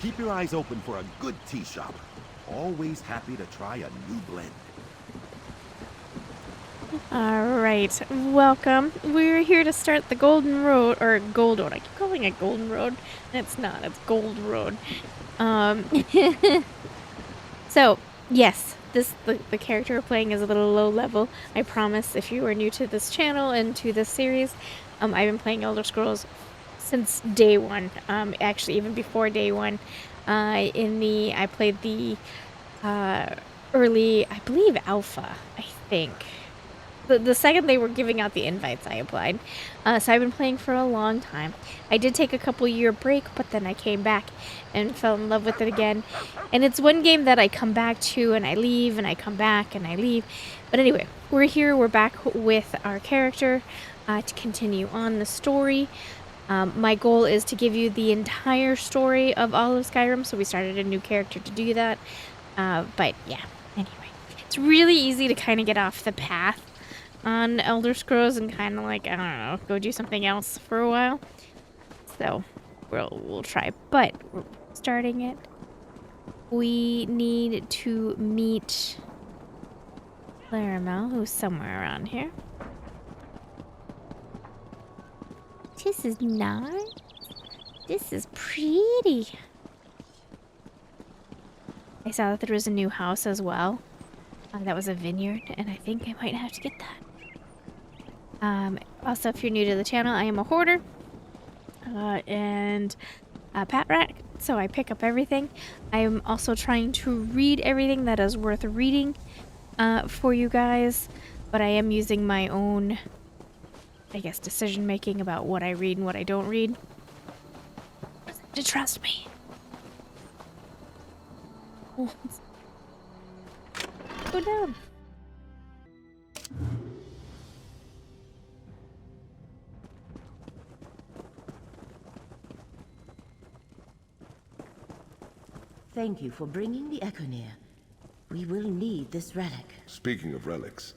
Keep your eyes open for a good tea shop. Always happy to try a new blend. Alright, welcome. We're here to start the Golden Road, or Gold Road. I keep calling it Golden Road. It's not, it's Gold Road. So, yes, the character we're playing is a little low level. I promise, if you are new to this channel and to this series, I've been playing Elder Scrolls since day one. Actually, even before day one. I played the early, I believe, alpha, I think. The second they were giving out the invites, I applied. So I've been playing for a long time. I did take a couple-year break, but then I came back and fell in love with it again. And it's one game that I come back to and I leave, and I come back and I leave. But anyway, we're here. We're back with our character to continue on the story. My goal is to give you the entire story of all of Skyrim, so we started a new character to do that. But yeah, anyway. It's really easy to kind of get off the path on Elder Scrolls and kind of like, I don't know, go do something else for a while. So we'll try, but we're starting it. We need to meet Laramel, who's somewhere around here. This is nice. This is pretty. I saw that there was a new house as well. That was a vineyard, and I think I might have to get that. Also, if you're new to the channel, I am a hoarder and a pat rat, so I pick up everything. I am also trying to read everything that is worth reading for you guys, but I am using my own, I guess, decision making about what I read and what I don't read. To trust me. Go down. Thank you for bringing the Echoneer. We will need this relic. Speaking of relics,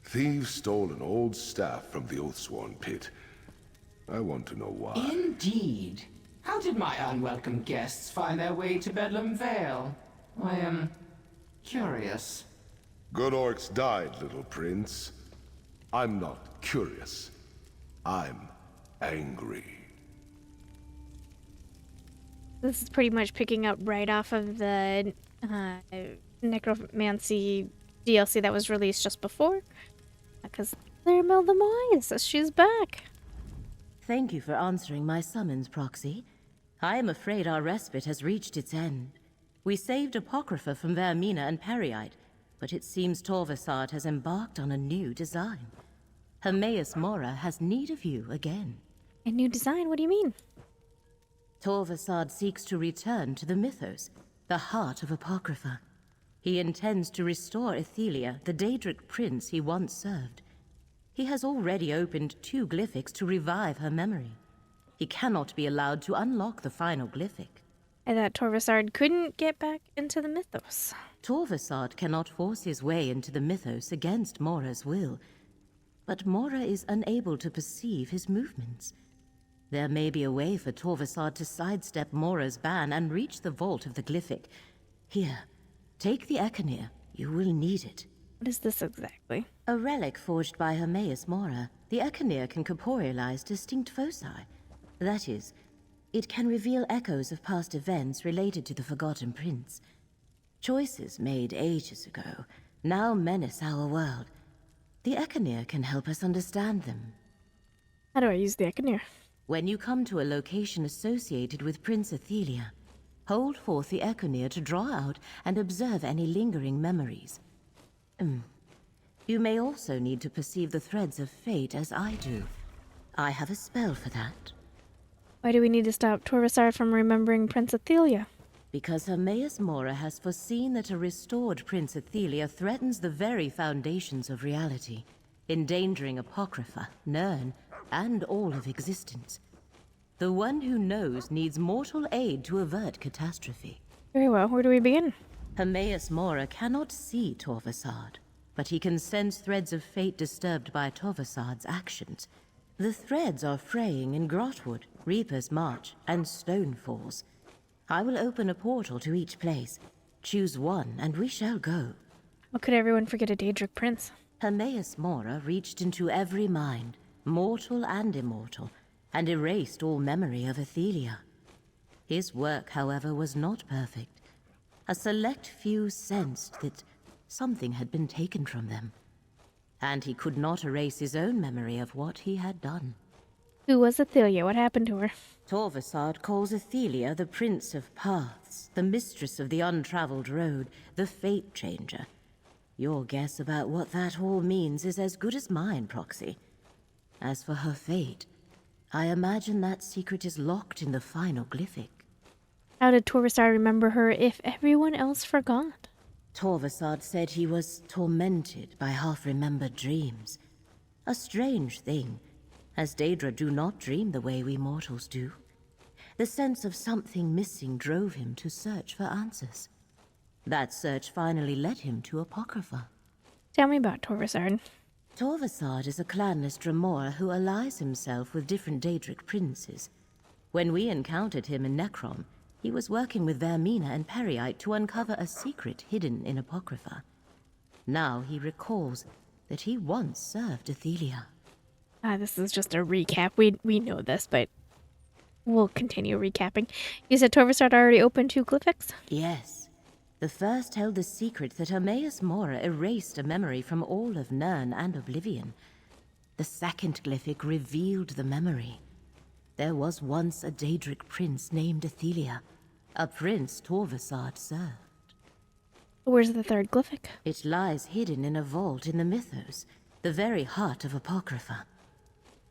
thieves stole an old staff from the Oathsworn pit. I want to know why. Indeed. How did my unwelcome guests find their way to Bedlam Vale? I am curious. Good orcs died, little prince. I'm not curious. I'm angry. This is pretty much picking up right off of the Necromancy DLC that was released just before. Because Laramel the Moise, she's back. Thank you for answering my summons, Proxy. I am afraid our respite has reached its end. We saved Apocrypha from Vermina and Periite, but it seems Torvasad has embarked on a new design. Hermaeus Mora has need of you again. A new design? What do you mean? Torvasad seeks to return to the mythos, the heart of Apocrypha. He intends to restore Ethelia, the Daedric prince he once served. He has already opened 2 glyphics to revive her memory. He cannot be allowed to unlock the final glyphic. I thought Torvasad couldn't get back into the mythos. Torvasad cannot force his way into the mythos against Mora's will, but Mora is unable to perceive his movements. There may be a way for Torvasad to sidestep Mora's ban and reach the vault of the glyphic. Here, take the Echoneer. You will need it. What is this exactly? A relic forged by Hermaeus Mora. The Echoneer can corporealize distinct foci. That is, it can reveal echoes of past events related to the Forgotten Prince. Choices made ages ago now menace our world. The Echoneer can help us understand them. How do I use the Echoneer? When you come to a location associated with Prince Ethelia, hold forth the Echoneer to draw out and observe any lingering memories. You may also need to perceive the threads of fate as I do. I have a spell for that. Why do we need to stop Torvasad from remembering Prince Ethelia? Because Hermaeus Mora has foreseen that a restored Prince Ethelia threatens the very foundations of reality, endangering Apocrypha, Nirn, and all of existence. The one who knows needs mortal aid to avert catastrophe. Very well, where do we begin? Hermaeus Mora cannot see Torvasad, but he can sense threads of fate disturbed by Torvasad's actions. The threads are fraying in Grotwood, Reaper's March, and Stone Falls. I will open a portal to each place. Choose one, and we shall go. How could everyone forget a Daedric prince? Hermaeus Mora reached into every mind, mortal and immortal, and erased all memory of Athelia. His work, however, was not perfect. A select few sensed that something had been taken from them, and he could not erase his own memory of what he had done. Who was Athelia? What happened to her? Torvasard calls Athelia the Prince of Paths, the Mistress of the Untraveled Road, the Fate Changer. Your guess about what that all means is as good as mine, Proxy. As for her fate, I imagine that secret is locked in the final glyphic. How did Torvasard remember her if everyone else forgot? Torvasard said he was tormented by half-remembered dreams. A strange thing, as Daedra do not dream the way we mortals do. The sense of something missing drove him to search for answers. That search finally led him to Apocrypha. Tell me about Torvasard. Torvasard is a clanless Dremora who allies himself with different Daedric princes. When we encountered him in Necrom, he was working with Vermina and Periite to uncover a secret hidden in Apocrypha. Now he recalls that he once served Athelia. This is just a recap. We know this, but we'll continue recapping. You said Torvasard already opened 2 glyphics? Yes. The first held the secret that Hermaeus Mora erased a memory from all of Nirn and Oblivion. The second glyphic revealed the memory. There was once a Daedric prince named Athelia, a prince Torvasard served. Where's the third glyphic? It lies hidden in a vault in the Mythos, the very heart of Apocrypha.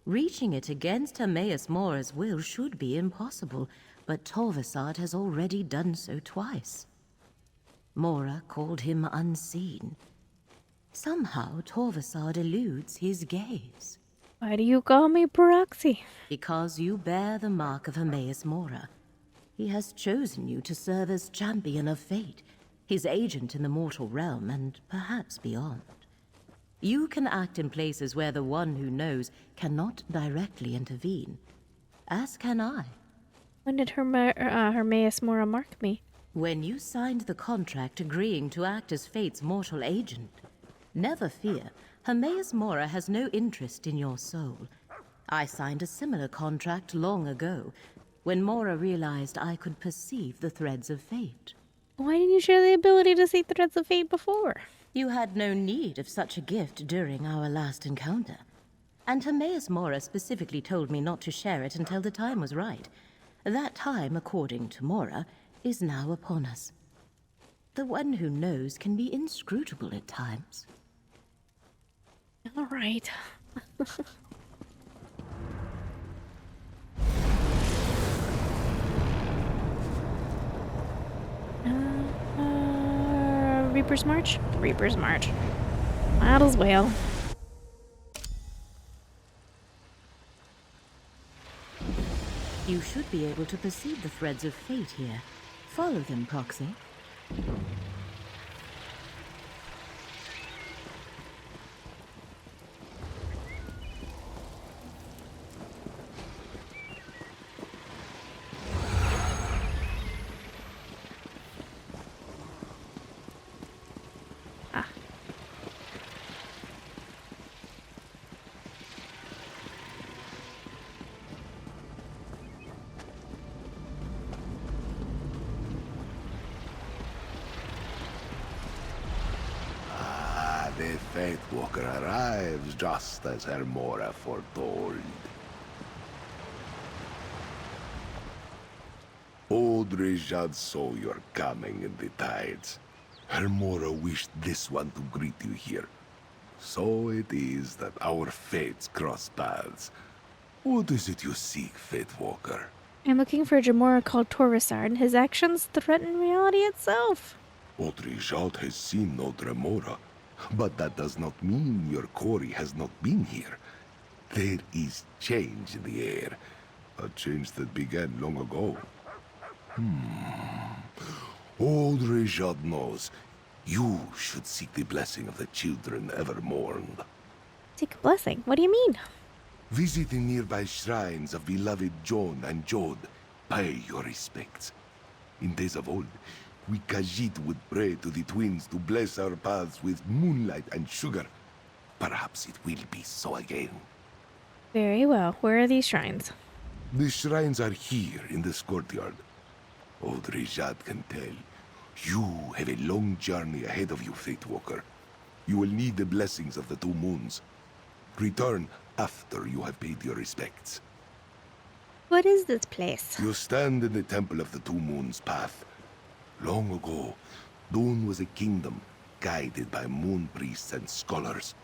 Reaching it against Hermaeus Mora's will should be impossible, but Torvasard has already done so twice. Mora called him unseen. Somehow Torvasard eludes his gaze. Why do you call me Proxy? Because you bear the mark of Hermaeus Mora. He has chosen you to serve as champion of fate, his agent in the mortal realm and perhaps beyond. You can act in places where the one who knows cannot directly intervene, as can I. When did Hermaeus Mora mark me? When you signed the contract agreeing to act as Fate's mortal agent. Never fear, Hermaeus Mora has no interest in your soul. I signed a similar contract long ago, when Mora realized I could perceive the threads of fate. Why didn't you share the ability to see threads of fate before? You had no need of such a gift during our last encounter. And Hermaeus Mora specifically told me not to share it until the time was right. That time, according to Mora, is now upon us. The one who knows can be inscrutable at times. All right. Reaper's March? Reaper's March. Might as well. You should be able to perceive the threads of fate here. Follow them, Proxy. The Faith Walker arrives just as Hermora foretold. Old Rejad saw your coming in the tides. Hermora wished this one to greet you here. So it is that our fates cross paths. What is it you seek, Faith Walker? I'm looking for a Jamora called Torvasard. His actions threaten reality itself. Old Rejad has seen no Remora. But that does not mean your quarry has not been here. There is change in the air. A change that began long ago. Old Rejad knows. You should seek the blessing of the children ever mourned. Seek a blessing? What do you mean? Visit the nearby shrines of beloved Jon and Jod. Pay your respects. In days of old, we Khajiit would pray to the twins to bless our paths with moonlight and sugar. Perhaps it will be so again. Very well. Where are these shrines? The shrines are here in this courtyard. Old Rijad can tell. You have a long journey ahead of you, Fate Walker. You will need the blessings of the two moons. Return after you have paid your respects. What is this place? You stand in the Temple of the Two Moons path. Long ago, Dune was a kingdom guided by moon priests and scholars.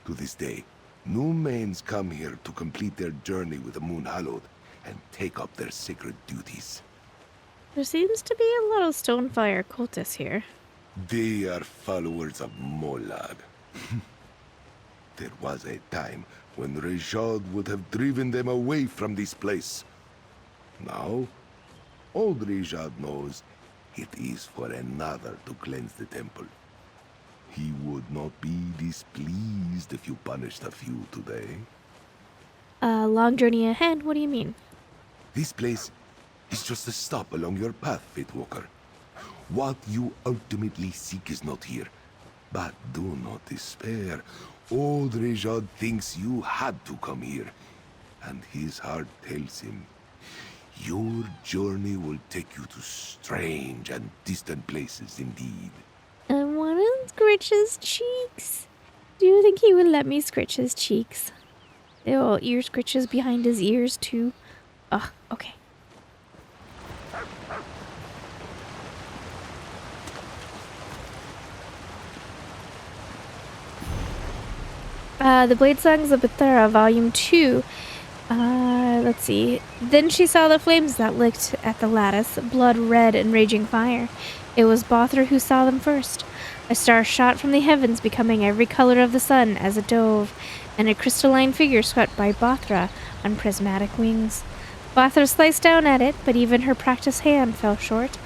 To this day, new mains come here to complete their journey with the moon hallowed and take up their sacred duties. There seems to be a lot of Stonefire cultists here. They are followers of Molag. There was a time when Rejad would have driven them away from this place. Now, old Rejad knows it is for another to cleanse the temple. He would not be displeased if you punished a few today. Long journey ahead? What do you mean? This place is just a stop along your path, Fatewalker. What you ultimately seek is not here. But do not despair. Old Rejad thinks you had to come here. And his heart tells him, your journey will take you to strange and distant places indeed. I want to scratch his cheeks. Do you think he would let me scratch his cheeks? Oh, ear scratches behind his ears, too. Oh, okay. The Blade Songs of Bethera, Volume 2. Let's see. Then she saw the flames that licked at the lattice, blood red and raging fire. It was Bothra who saw them first. A star shot from the heavens, becoming every color of the sun as it dove, and a crystalline figure swept by Bothra on prismatic wings. Bothra sliced down at it, but even her practiced hand fell short.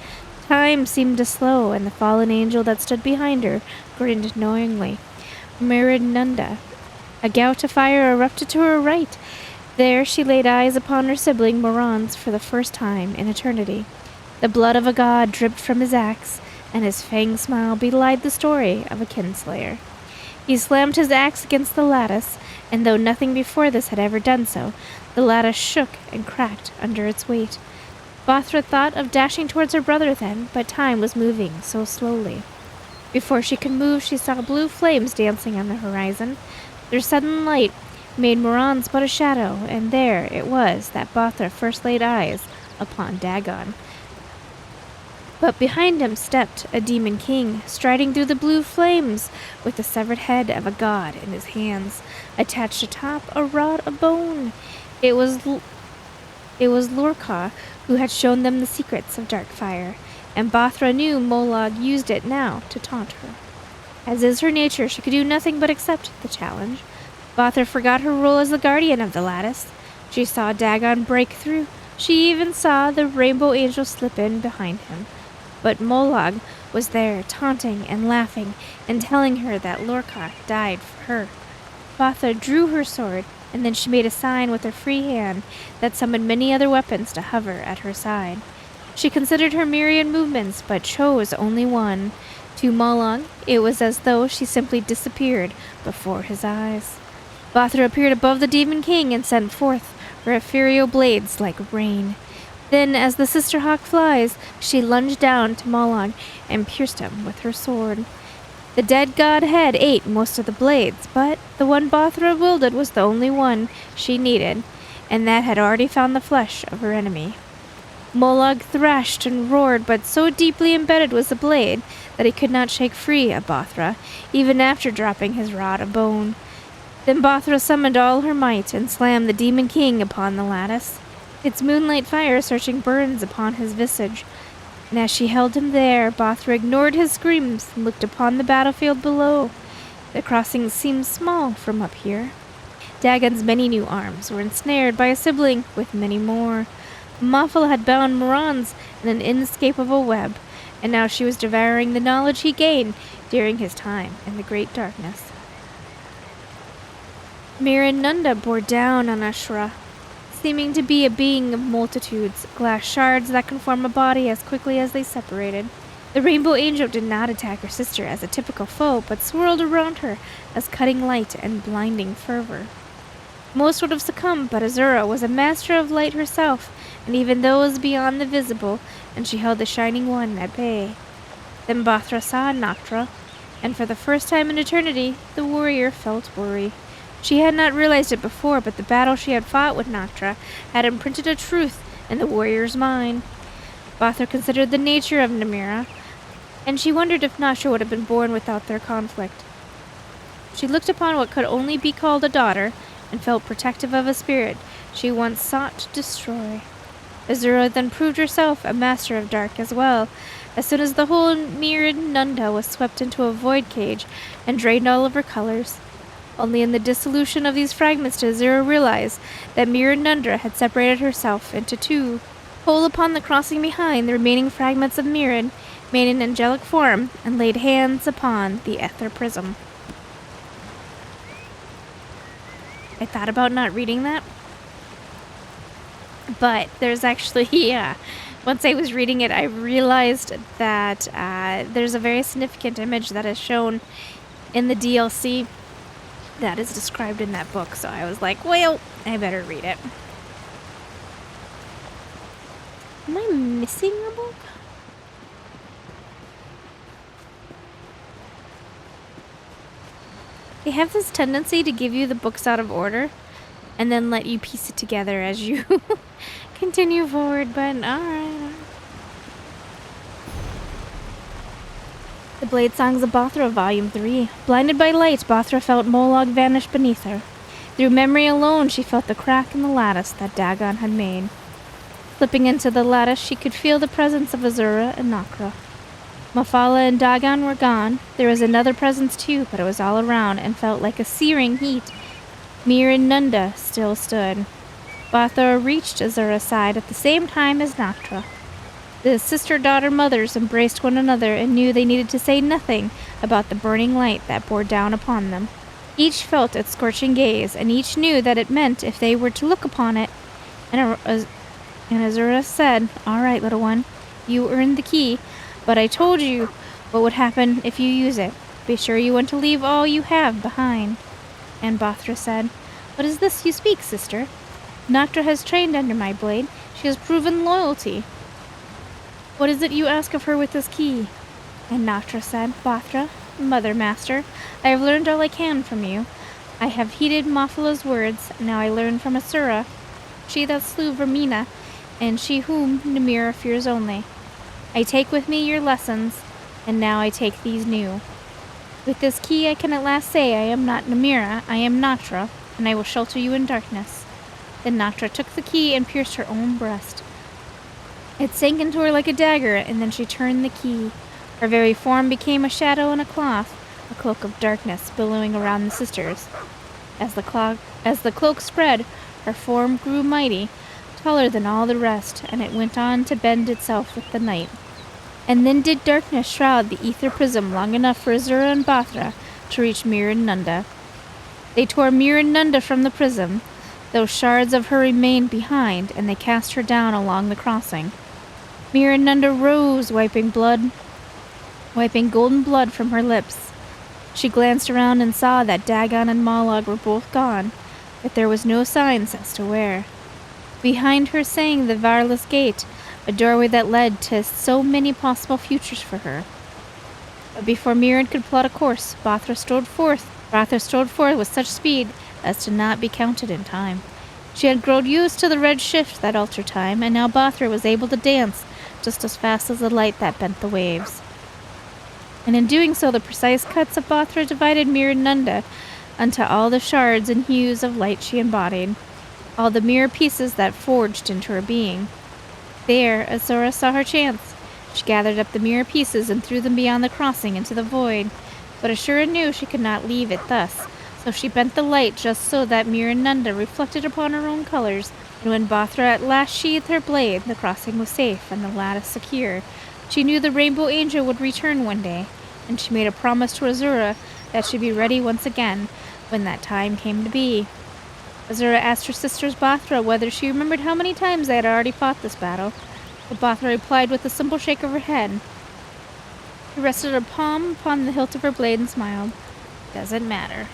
Time seemed to slow, and the fallen angel that stood behind her grinned knowingly. Mirinunda. A gout of fire erupted to her right. There she laid eyes upon her sibling Morans for the first time in eternity. The blood of a god dripped from his axe, and his fang smile belied the story of a kinslayer. He slammed his axe against the lattice, and though nothing before this had ever done so, the lattice shook and cracked under its weight. Bothra thought of dashing towards her brother then, but time was moving so slowly. Before she could move, she saw blue flames dancing on the horizon. Their sudden light made Morans but a shadow, and there it was that Bothra first laid eyes upon Dagon. But behind him stepped a demon king, striding through the blue flames, with the severed head of a god in his hands, attached atop a rod of bone. It was Lorca who had shown them the secrets of dark fire, and Bothra knew Molag used it now to taunt her. As is her nature, she could do nothing but accept the challenge. Bothra forgot her role as the guardian of the lattice. She saw Dagon break through. She even saw the rainbow angel slip in behind him. But Molag was there, taunting and laughing, and telling her that Lorca died for her. Bothra drew her sword, and then she made a sign with her free hand that summoned many other weapons to hover at her side. She considered her myriad movements, but chose only one. To Molag, it was as though she simply disappeared before his eyes. Bothra appeared above the Demon King and sent forth her ethereal blades like rain. Then, as the sister hawk flies, she lunged down to Molag and pierced him with her sword. The dead godhead ate most of the blades, but the one Bothra wielded was the only one she needed, and that had already found the flesh of her enemy. Molag thrashed and roared, but so deeply embedded was the blade that he could not shake free of Bothra, even after dropping his rod of bone. Then Bothra summoned all her might and slammed the Demon King upon the lattice. Its moonlight fire searching burns upon his visage, and as she held him there, Bothra ignored his screams and looked upon the battlefield below. The crossing seemed small from up here. Dagon's many new arms were ensnared by a sibling with many more. Moffel had bound Morans in an inescapable web, and now she was devouring the knowledge he gained during his time in the Great Darkness. Mirinunda bore down on Ashura, seeming to be a being of multitudes, glass shards that can form a body as quickly as they separated. The Rainbow Angel did not attack her sister as a typical foe, but swirled around her as cutting light and blinding fervor. Most would have succumbed, but Azura was a master of light herself, and even those beyond the visible, and she held the Shining One at bay. Then Bathra saw Noctra, and for the first time in eternity, the warrior felt worry. She had not realized it before, but the battle she had fought with Noctra had imprinted a truth in the warrior's mind. Bathra considered the nature of Namira, and she wondered if Noctra would have been born without their conflict. She looked upon what could only be called a daughter, and felt protective of a spirit she once sought to destroy. Azura then proved herself a master of dark as well. As soon as the whole Mirrored Nunda was swept into a void cage and drained all of her colors. Only in the dissolution of these fragments did Azura realize that Mirrored Nunda had separated herself into two. Whole upon the crossing behind, the remaining fragments of Mirrored made an angelic form and laid hands upon the Ether Prism. I thought about not reading that, but there's actually, once I was reading it, I realized that there's a very significant image that is shown in the DLC that is described in that book, so I was like, well, I better read it. Am I missing a book? They have this tendency to give you the books out of order and then let you piece it together as you continue forward, but alright. The Blade Songs of Bathra, Volume 3. Blinded by light, Bathra felt Molag vanish beneath her. Through memory alone, she felt the crack in the lattice that Dagon had made. Slipping into the lattice, she could feel the presence of Azura and Noctra. Mafala and Dagon were gone. There was another presence too, but it was all around and felt like a searing heat. Mirrored Nunda still stood. Bathra reached Azura's side at the same time as Noctra. The sister-daughter mothers embraced one another and knew they needed to say nothing about the burning light that bore down upon them. Each felt its scorching gaze, and each knew that it meant if they were to look upon it. And Azura said, "All right, little one, you earned the key. But I told you what would happen if you use it. Be sure you want to leave all you have behind." And Bathra said, "What is this you speak, sister? Noctra has trained under my blade. She has proven loyalty. What is it you ask of her with this key?" And Noctra said, "Bathra, mother master, I have learned all I can from you. I have heeded Mafala's words. Now I learn from Asura, she that slew Vermina, and she whom Namira fears only. I take with me your lessons, and now I take these new. With this key I can at last say I am not Namira, I am Noctra, and I will shelter you in darkness." Then Noctra took the key and pierced her own breast. It sank into her like a dagger, and then she turned the key. Her very form became a shadow and a cloak of darkness billowing around the sisters. As the cloak spread, her form grew mighty, taller than all the rest, and it went on to bend itself with the night. And then did darkness shroud the ether prism long enough for Azura and Bathra to reach Mirrored Nunda. They tore Mirrored Nunda from the prism, though shards of her remained behind, and they cast her down along the crossing. Mirrored Nunda rose, wiping golden blood from her lips. She glanced around and saw that Dagon and Molag were both gone, but there was no signs as to where. Behind her sang the Varless Gate, a doorway that led to so many possible futures for her. But before Mirrored could plot a course, Bathra strode forth with such speed as to not be counted in time. She had grown used to the red shift that altered time, and now Bathra was able to dance just as fast as the light that bent the waves. And in doing so, the precise cuts of Bathra divided Mirrored Nunda unto all the shards and hues of light she embodied, all the mirror pieces that forged into her being. There, Azura saw her chance. She gathered up the mirror pieces and threw them beyond the crossing into the void. But Ashura knew she could not leave it thus, so she bent the light just so that Mirrored Nunda reflected upon her own colors. And when Bathra at last sheathed her blade, the crossing was safe and the lattice secure. She knew the Rainbow Angel would return one day, and she made a promise to Azura that she'd be ready once again when that time came to be. Azura asked her sisters Bothra whether she remembered how many times they had already fought this battle, but Bothra replied with a simple shake of her head. She rested her palm upon the hilt of her blade and smiled. Doesn't matter.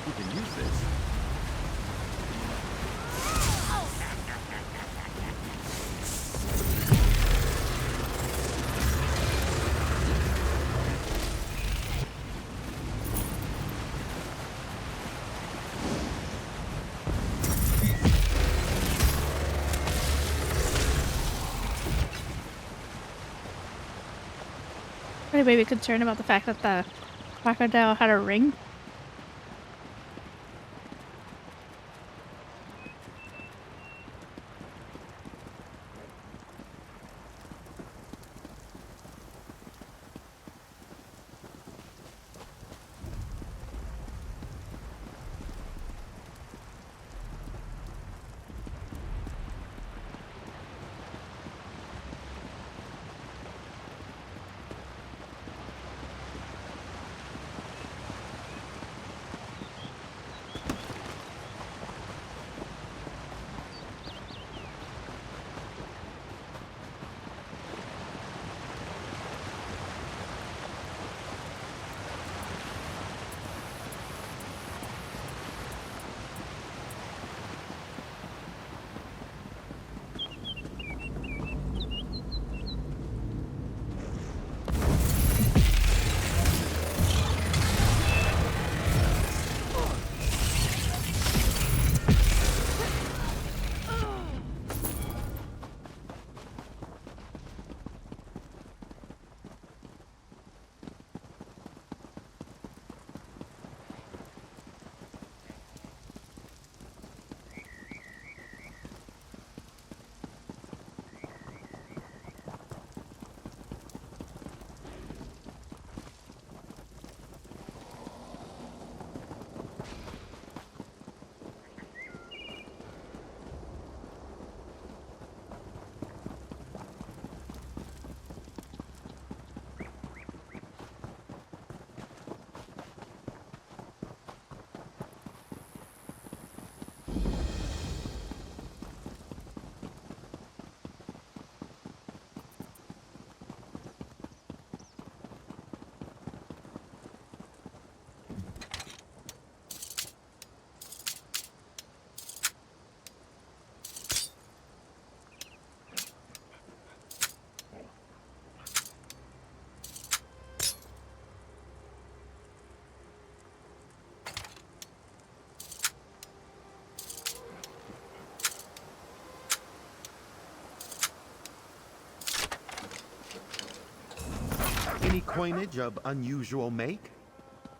We can use this. Anybody be concerned about the fact that the crocodile had a ring? Any coinage of unusual make?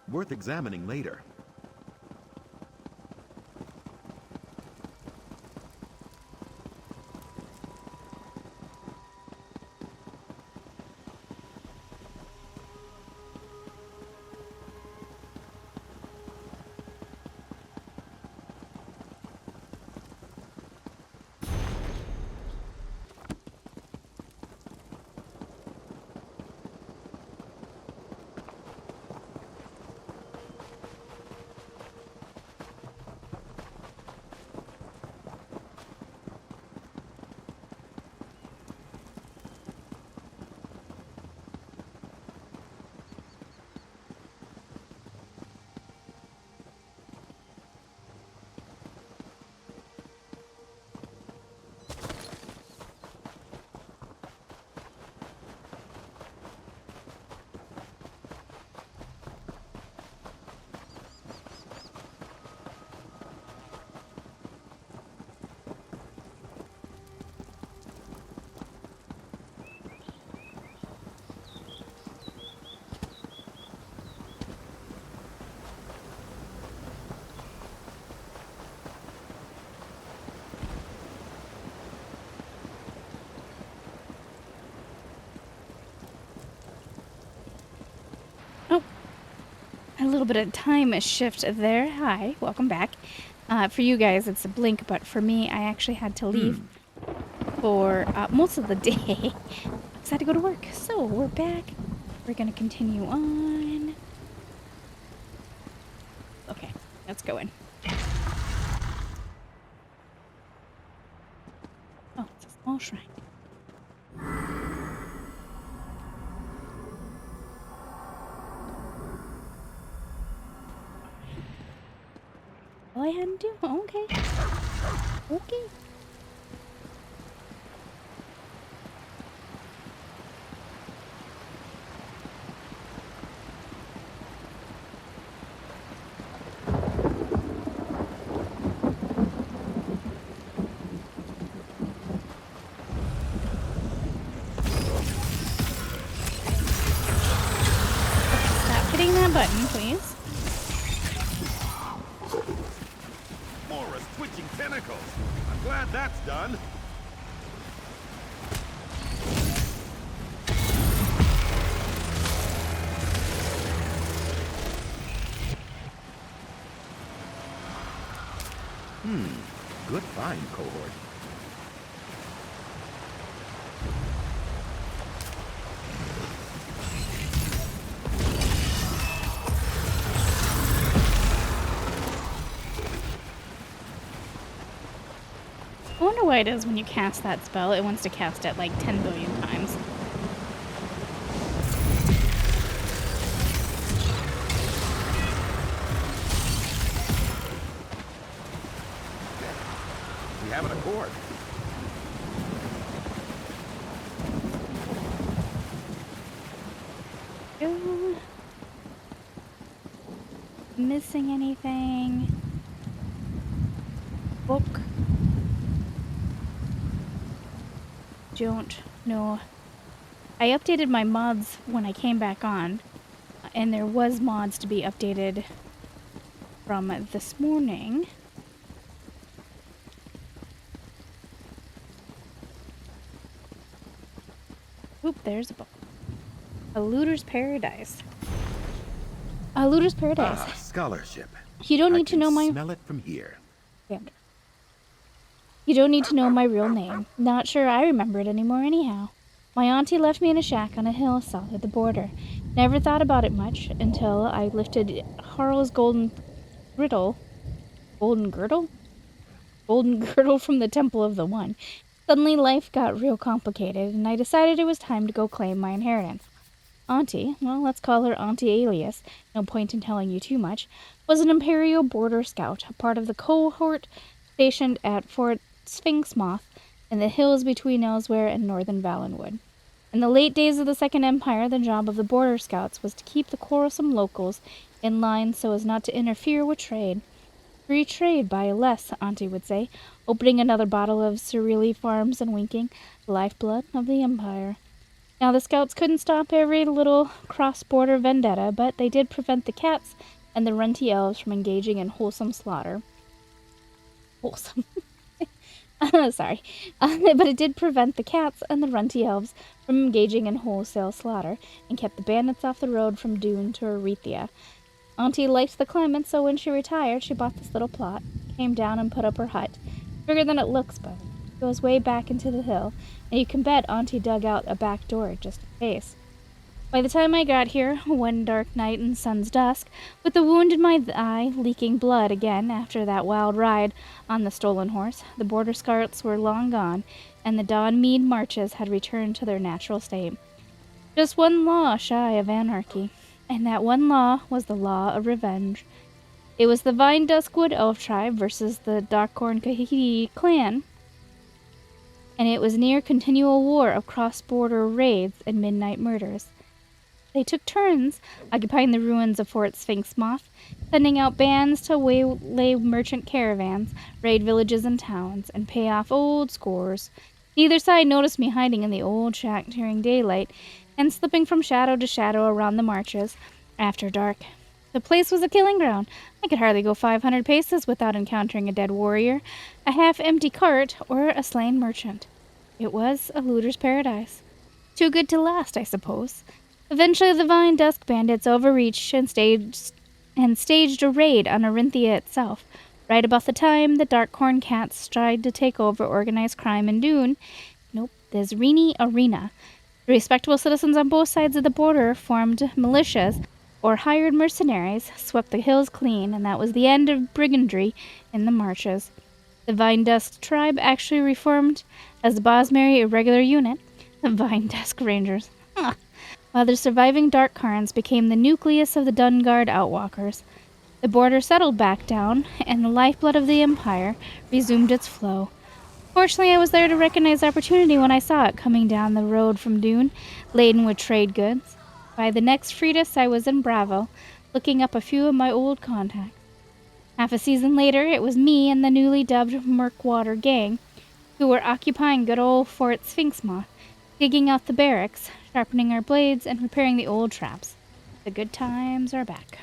Worth examining later. A little bit of time shift there. Hi, welcome back. For you guys, it's a blink, but for me, I actually had to leave for most of the day. Decided to go to work. So we're back. We're gonna continue on. Okay, let's go in. Oh, it's a small shrine. All I had to do? Oh, okay. Okay. Stop hitting that button, please. Mora's twitching tentacles. I'm glad that's done. Good find, cohort. I wonder why it is when you cast that spell, it wants to cast it like 10 billion times. We have an accord. Missing anything? Book? Don't know. I updated my mods when I came back on, and there was mods to be updated from this morning. Oop, there's a book. A Looter's Paradise. A Looter's Paradise. Ah, scholarship. You don't I need to can know my... smell it from here. Damn. You don't need to know my real name. Not sure I remember it anymore anyhow. My auntie left me in a shack on a hill south of the border. Never thought about it much until I lifted Harl's golden girdle. Golden girdle? Golden girdle from the Temple of the One. Suddenly life got real complicated, and I decided it was time to go claim my inheritance. Auntie, well, let's call her Auntie Alias, no point in telling you too much, was an Imperial Border Scout, a part of the cohort stationed at Fort Sphinxmoth in the hills between Elsewhere and northern Valenwood. In the late days of the Second Empire, the job of the Border Scouts was to keep the quarrelsome locals in line so as not to interfere with trade. Free trade by less, Auntie would say, opening another bottle of Cerealy Farms and winking, lifeblood of the Empire. Now, the Scouts couldn't stop every little cross-border vendetta, but they did prevent the cats and the runty elves from engaging in wholesome slaughter. Wholesome. Sorry. But it did prevent the cats and the runty elves from engaging in wholesale slaughter, and kept the bandits off the road from Dune to Erythia. Auntie liked the climate, so when she retired, she bought this little plot, came down and put up her hut. Bigger than it looks, but it goes way back into the hill, and you can bet Auntie dug out a back door just in case. By the time I got here, one dark night in sun's dusk, with the wound in my eye leaking blood again after that wild ride on the stolen horse, the Border Scouts were long gone, and the Dawn Mead marches had returned to their natural state. Just one law shy of anarchy, and that one law was the law of revenge. It was the Vine Duskwood Elf tribe versus the Darkhorn Kahiti clan, and it was near continual war of cross-border raids and midnight murders. They took turns occupying the ruins of Fort Sphinxmoth, sending out bands to waylay merchant caravans, raid villages and towns, and pay off old scores. Neither side noticed me hiding in the old shack during daylight and slipping from shadow to shadow around the marches after dark. The place was a killing ground. I could hardly go 500 paces without encountering a dead warrior, a half-empty cart, or a slain merchant. It was a looter's paradise. Too good to last, I suppose. Eventually the Vine Dusk bandits overreached and staged a raid on Orinthia itself. Right about the time the Darkhorn Cats tried to take over organized crime in Dune, the Zrini Arena. Respectable citizens on both sides of the border formed militias or hired mercenaries, swept the hills clean, and that was the end of brigandry in the marches. The Vine Dusk tribe actually reformed as the Bosmeri irregular unit, the Vine Dusk Rangers, while the surviving Dark Karns became the nucleus of the Dungard Outwalkers. The border settled back down, and the lifeblood of the Empire resumed its flow. Fortunately, I was there to recognize opportunity when I saw it coming down the road from Dune, laden with trade goods. By the next Freedis, I was in Bravo, looking up a few of my old contacts. Half a season later, it was me and the newly dubbed Murkwater gang who were occupying good old Fort Sphinxmoth, digging out the barracks, sharpening our blades, and repairing the old traps. The good times are back.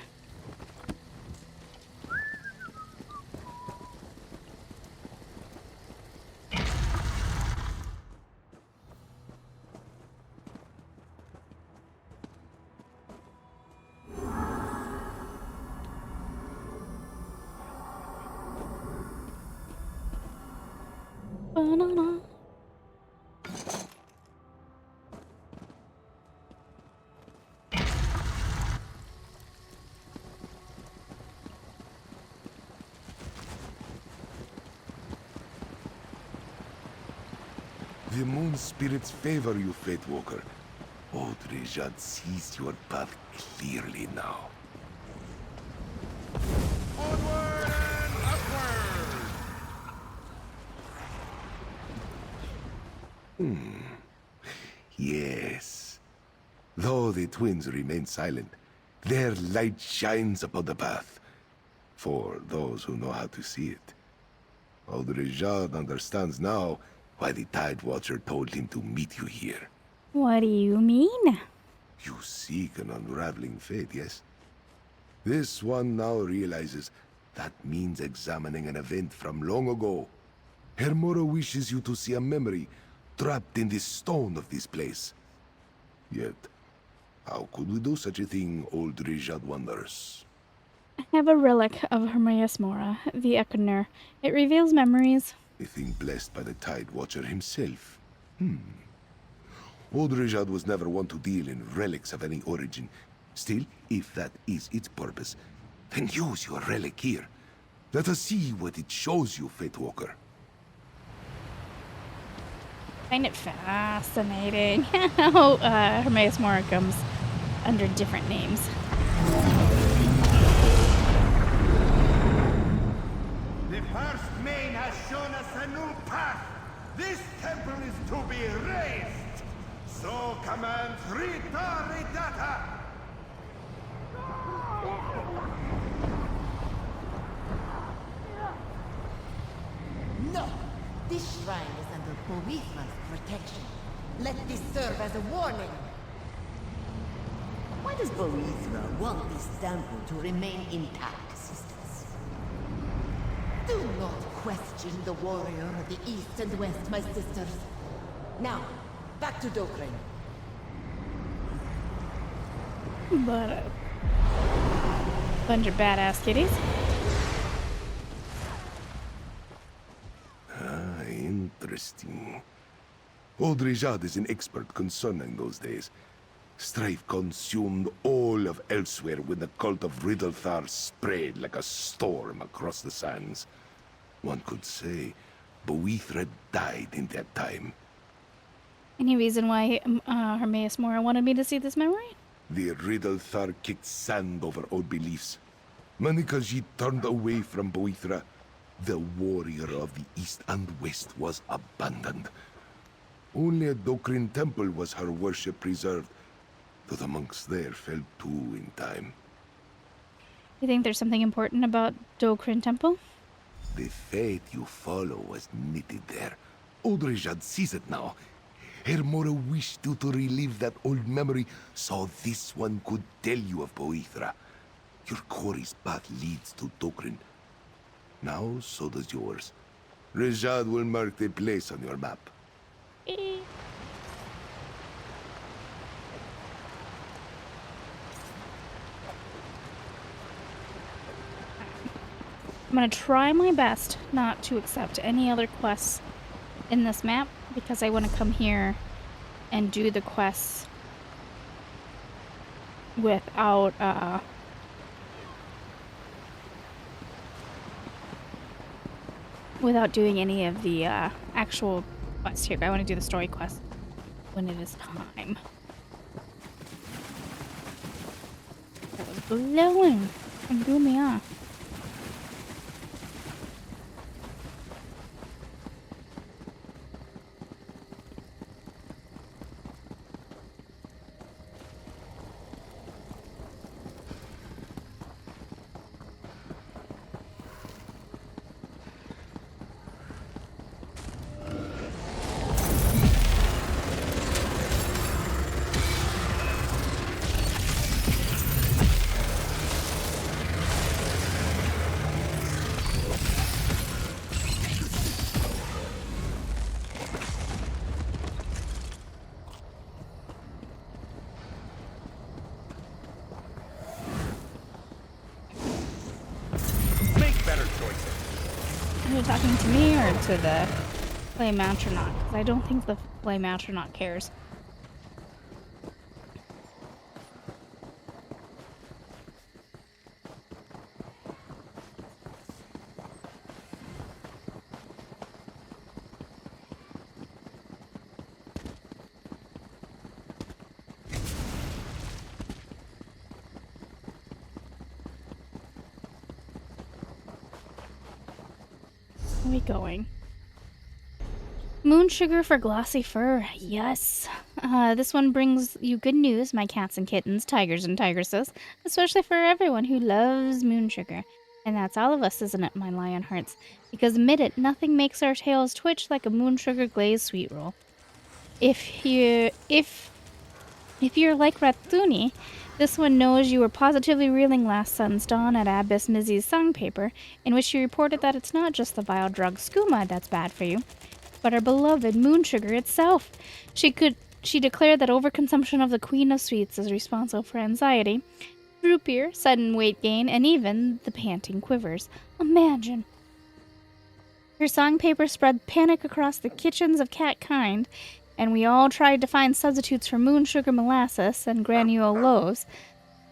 Banana. The moon spirits favor you, Fate Walker. Audrejad sees your path clearly now. Onward and upward! Yes. Though the twins remain silent, their light shines upon the path. For those who know how to see it. Audrejad understands now why the Tide Watcher told him to meet you here. What do you mean? You seek an unraveling fate, yes? This one now realizes that means examining an event from long ago. Hermora wishes you to see a memory trapped in the stone of this place. Yet, how could we do such a thing, old Rijad wonders? I have a relic of Hermaeus Mora, the Ekener. It reveals memories. A thing blessed by the Tide Watcher himself. Old Rijad was never one to deal in relics of any origin. Still, if that is its purpose, then use your relic here. Let us see what it shows you, Fate Walker. I find it fascinating how Hermaeus Mora comes under different names. The first main has shown us a new path. This temple is to be raised. So commands Rita Redata. No! This shrine is under Boethra's protection. Let this serve as a warning. Why does Boethra want this temple to remain intact, sisters? Do not question the warrior of the east and west, my sisters. Now, back to Dokren. But a bunch of badass kitties. Interesting. Old Rijad is an expert concerning those days. Strife consumed all of elsewhere when the cult of Riddlethar spread like a storm across the sands. One could say Boethra died in that time. Any reason why Hermaeus Mora wanted me to see this memory? The Riddlethar kicked sand over old beliefs. Manikaji turned away from Boethra. The warrior of the east and west was abandoned. Only a Dokrin temple was her worship preserved, though the monks there fell too in time. You think there's something important about Dokrin Temple? The fate you follow was knitted there. Audrejad sees it now. Hermora wished you to relive that old memory, so this one could tell you of Boethra. Your quarry's path leads to Dokrin. Now, so does yours. Rijad will mark the place on your map. I'm gonna try my best not to accept any other quests in this map because I want to come here and do the quests without without doing any of the actual quests here. I want to do the story quest when it is time. That was blowing and blew me off. Are you talking to me or to the flame astronaut? Because I don't think the flame astronaut cares. Where are we going? Moon sugar for glossy fur. Yes. This one brings you good news, my cats and kittens, tigers and tigresses, especially for everyone who loves moon sugar. And that's all of us, isn't it, my lion hearts? Because admit it, nothing makes our tails twitch like a moon sugar glazed sweet roll. If you're like Rathuni, this one knows you were positively reeling last sun's dawn at Abbess Mizzy's song paper, in which she reported that it's not just the vile drug skooma that's bad for you, but our beloved moon sugar itself. She declared that overconsumption of the queen of sweets is responsible for anxiety, croupier, sudden weight gain, and even the panting quivers. Imagine. Her song paper spread panic across the kitchens of catkind, and we all tried to find substitutes for moon sugar molasses and granule loaves.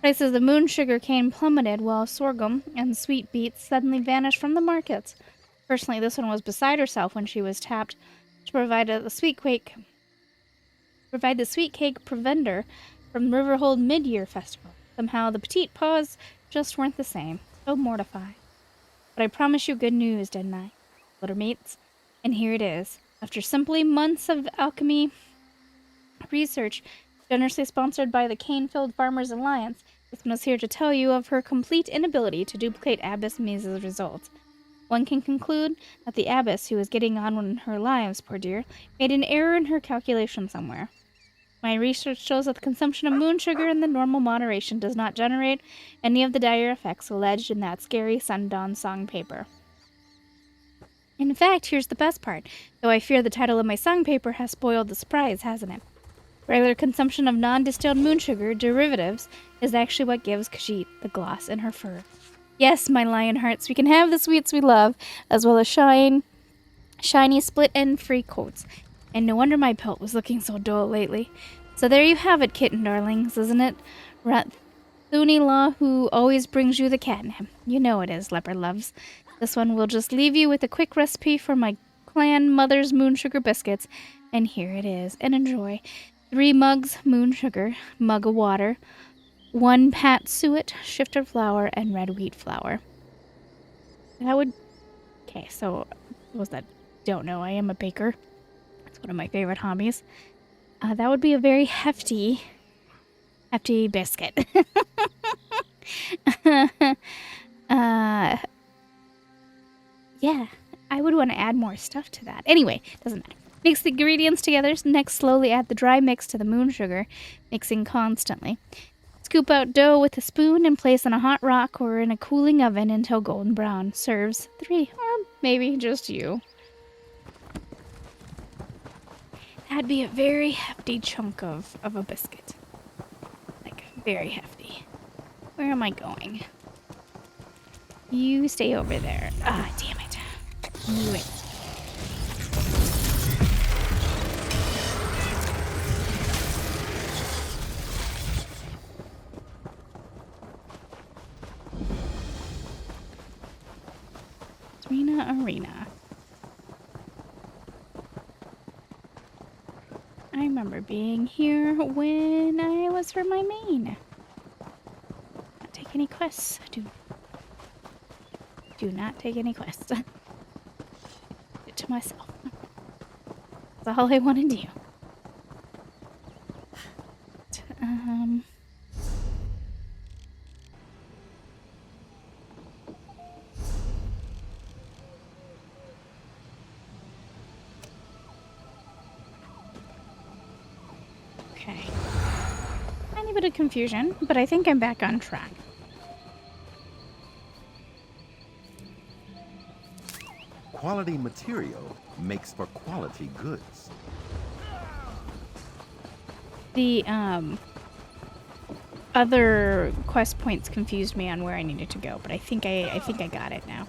Prices of moon sugar cane plummeted while sorghum and sweet beets suddenly vanished from the markets. Personally, this one was beside herself when she was tapped to provide the sweet cake provender from Riverhold Mid-Year Festival. Somehow the petite paws just weren't the same. So mortified. But I promised you good news, didn't I, little mates? And here it is. After simply months of alchemy research, generously sponsored by the Canefield Farmers Alliance, this one is here to tell you of her complete inability to duplicate Abbess Maze's results. One can conclude that the Abbess, who was getting on in her lives, poor dear, made an error in her calculation somewhere. My research shows that the consumption of moon sugar in the normal moderation does not generate any of the dire effects alleged in that scary Sundawn song paper. In fact, here's the best part, though I fear the title of my song paper has spoiled the surprise, hasn't it? Regular consumption of non-distilled moon sugar derivatives is actually what gives Khajiit the gloss in her fur. Yes, my lion hearts, we can have the sweets we love, as well as shiny split-end free coats. And no wonder my pelt was looking so dull lately. So there you have it, kitten darlings, isn't it? Rathuni Law, who always brings you the catnip. You know it is, leopard loves. This one will just leave you with a quick recipe for my clan mother's moon sugar biscuits. And here it is. And enjoy. 3 mugs moon sugar, mug of water, 1 pat suet, shifted flour, and red wheat flour. That would... Okay, so those that don't know, I am a baker. It's one of my favorite hobbies. That would be a very hefty biscuit. Yeah, I would want to add more stuff to that. Anyway, doesn't matter. Mix the ingredients together. Next, slowly add the dry mix to the moon sugar, mixing constantly. Scoop out dough with a spoon and place on a hot rock or in a cooling oven until golden brown. Serves 3, or maybe just you. That'd be a very hefty chunk of a biscuit. Like, very hefty. Where am I going? You stay over there. Ah, damn it. You wait. Arena. I remember being here when I was for my main. Not take any quests. Do not take any quests. Do it to myself. That's all I want to do. Okay. Tiny bit of confusion, but I think I'm back on track. Quality material makes for quality goods. The other quest points confused me on where I needed to go, but I think I got it now.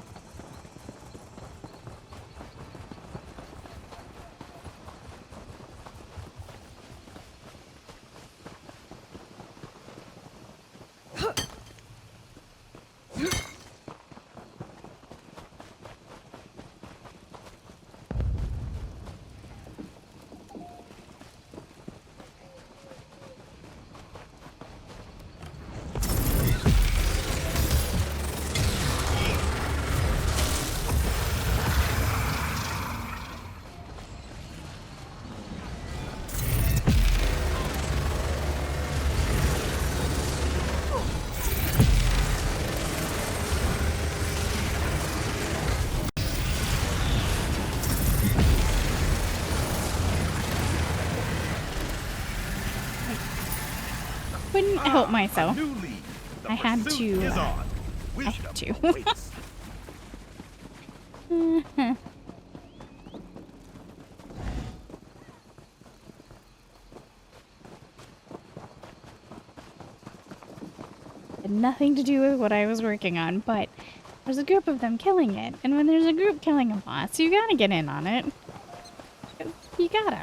Couldn't help myself. I had to. I had to. Had nothing to do with what I was working on, but there's a group of them killing it, and when there's a group killing a boss, you gotta get in on it. You gotta.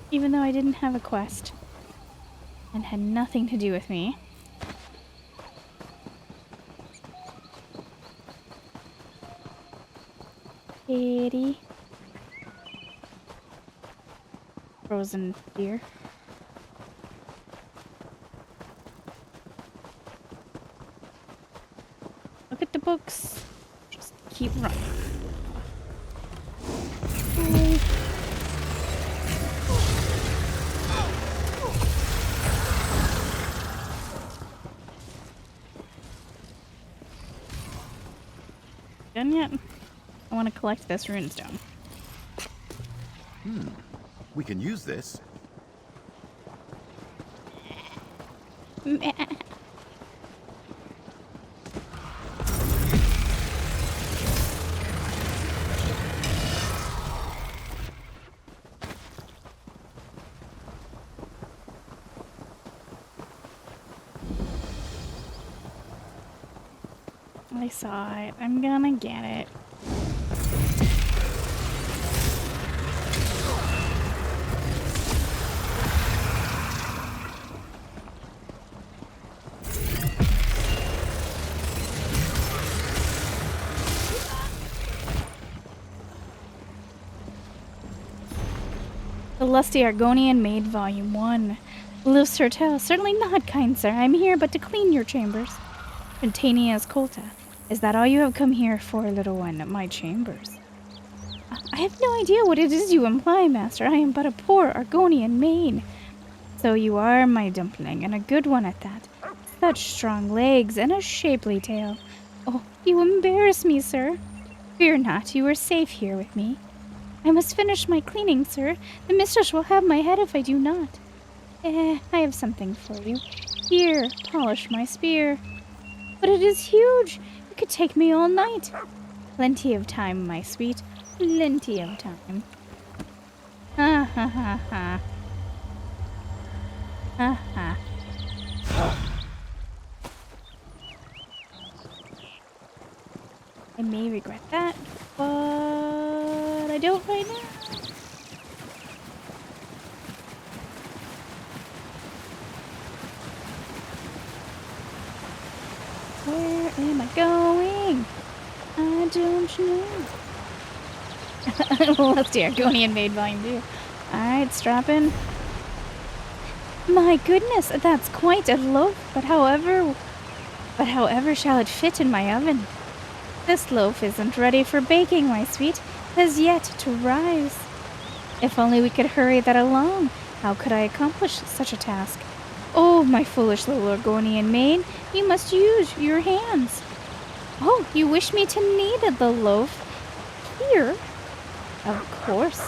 Even though I didn't have a quest and had nothing to do with me. Kitty. Frozen deer. Look at the books. Just keep running. Done yet? I want to collect this runestone. We can use this. I saw it. I'm gonna get it. The Lusty Argonian Maid, Volume 1. Lives Hertel. Certainly not, kind sir. I'm here but to clean your chambers. Pentania's Colta. Is that all you have come here for, little one? My chambers. I have no idea what it is you imply, master. I am but a poor Argonian maid. So you are my dumpling, and a good one at that. Such strong legs and a shapely tail. Oh, you embarrass me, sir. Fear not, you are safe here with me. I must finish my cleaning, sir. The mistress will have my head if I do not. I have something for you. Here, polish my spear. But it is huge. It could take me all night. Plenty of time, my sweet. Plenty of time. Ha ha ha ha. Ha ha. I may regret that, but I don't right now. Where am I going? I don't know. Let's do Argonian Maid Volume 2. Alright, strap in. My goodness, that's quite a loaf, but however shall it fit in my oven? This loaf isn't ready for baking, my sweet. It has yet to rise. If only we could hurry that along. How could I accomplish such a task? Oh, my foolish little Argonian maid, you must use your hands. Oh, you wish me to knead the loaf here? Of course.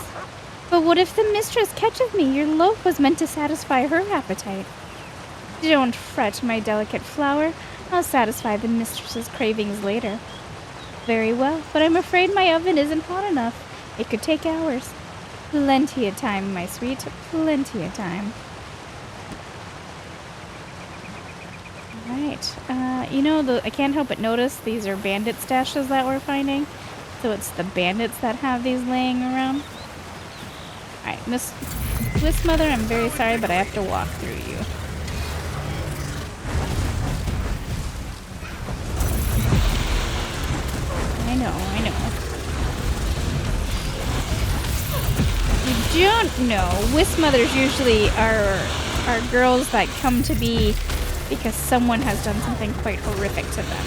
But what if the mistress catches me? Your loaf was meant to satisfy her appetite. Don't fret, my delicate flower. I'll satisfy the mistress's cravings later. Very well, but I'm afraid my oven isn't hot enough. It could take hours. Plenty of time, my sweet. Plenty of time. Alright. You know, I can't help but notice these are bandit stashes that we're finding. So it's the bandits that have these laying around. Alright, Miss Mother, I'm very sorry, but I have to walk through you. I know. You don't know. Wisp mothers usually are girls that come to be because someone has done something quite horrific to them.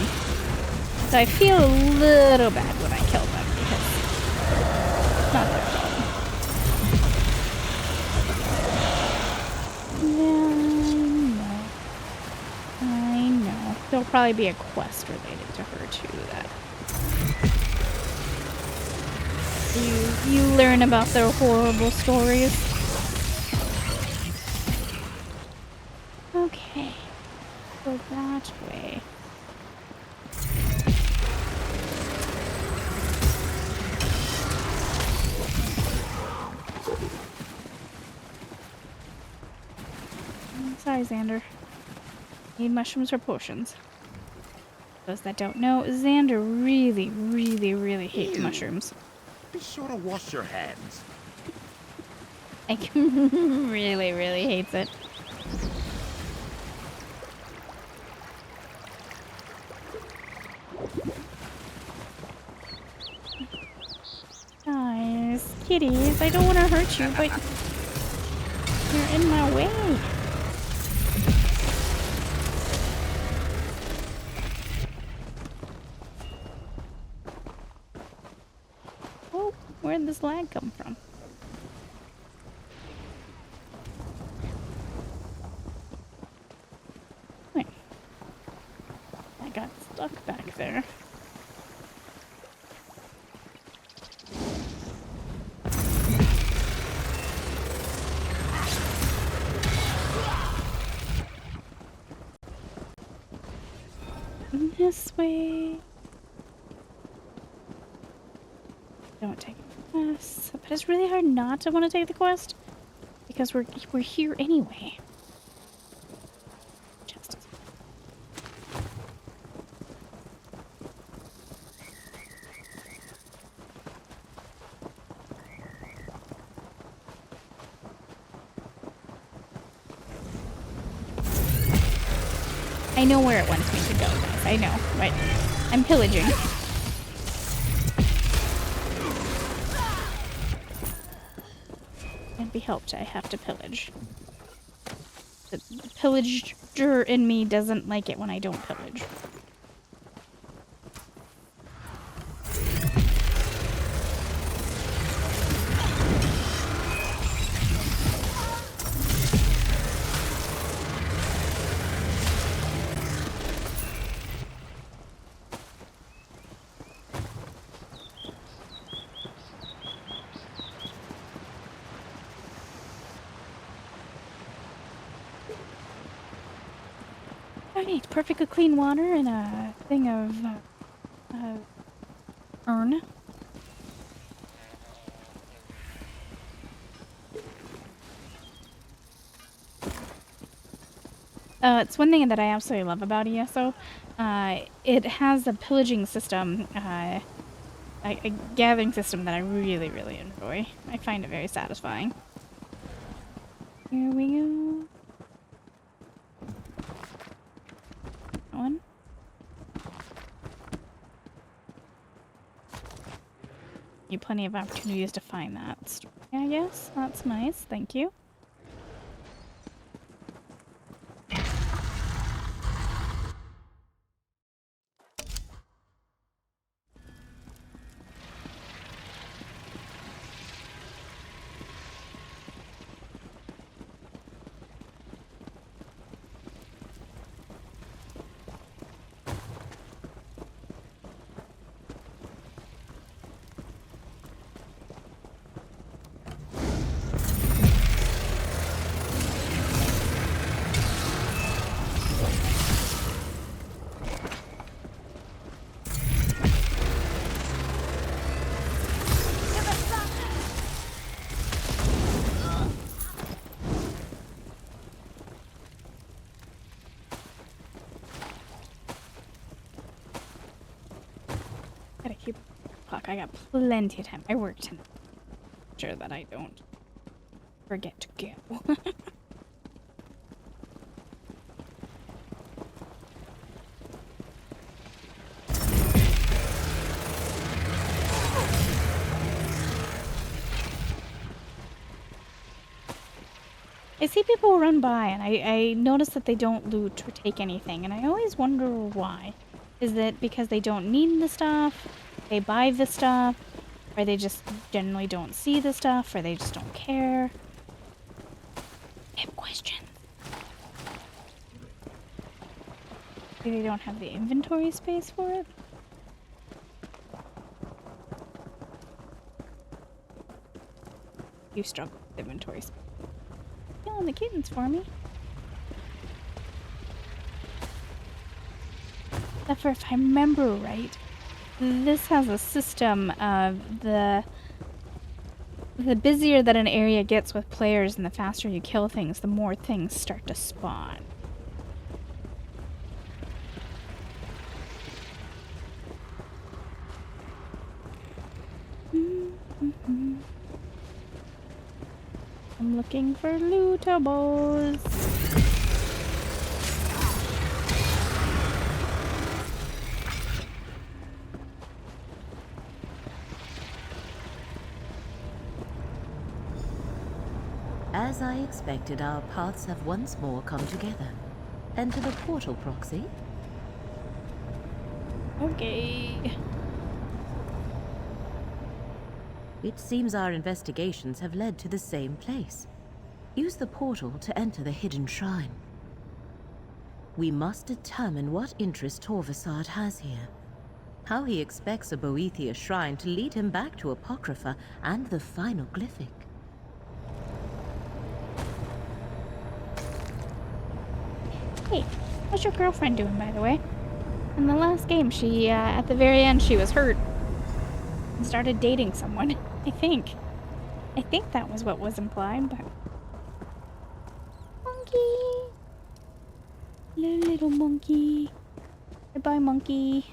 So I feel a little bad when I kill them because it's not their fault. Yeah, I know. There'll probably be a quest related to her too that you learn about their horrible stories. Okay. Go that way. Sorry, Xander. Need mushrooms or potions. Those that don't know, Xander really hates mushrooms. Be sure to wash your hands. Like, really hates it. Guys, kitties, I don't want to hurt you, but you're in my way. Oh, where'd this lag come from? Wait. I got stuck back there. This way. Don't take the quest. But it's really hard not to want to take the quest because we're here anyway. Just I know where it wants me to go, guys. I know, right? I'm pillaging. Can't be helped. I have to pillage. The pillager in me doesn't like it when I don't pillage. Alright, perfectly clean water and a thing of urn. It's one thing that I absolutely love about ESO. It has a pillaging system, a gathering system that I really enjoy. I find it very satisfying. Here we go. One. You plenty of opportunities to find that story, I guess. That's nice. Thank you. Gotta keep clock. I got plenty of time. I work tonight. Sure that I don't forget to go. I see people run by and I notice that they don't loot or take anything, and I always wonder why. Is it because they don't need the stuff, they buy the stuff, or they just generally don't see the stuff, or they just don't care? I have questions. Maybe they don't have the inventory space for it? You struggle with inventory space. Killing the kittens for me. Except for if I remember right, this has a system of the busier that an area gets with players and the faster you kill things, the more things start to spawn. I'm looking for lootables. As I expected, our paths have once more come together. Enter the portal, Proxy. Okay. It seems our investigations have led to the same place. Use the portal to enter the hidden shrine. We must determine what interest Torvasad has here. How he expects a Boethia shrine to lead him back to Apocrypha and the final glyphic. Hey, what's your girlfriend doing, by the way? In the last game, she, at the very end, she was hurt and started dating someone, I think. I think that was what was implied, but... Monkey! Little monkey. Goodbye, monkey.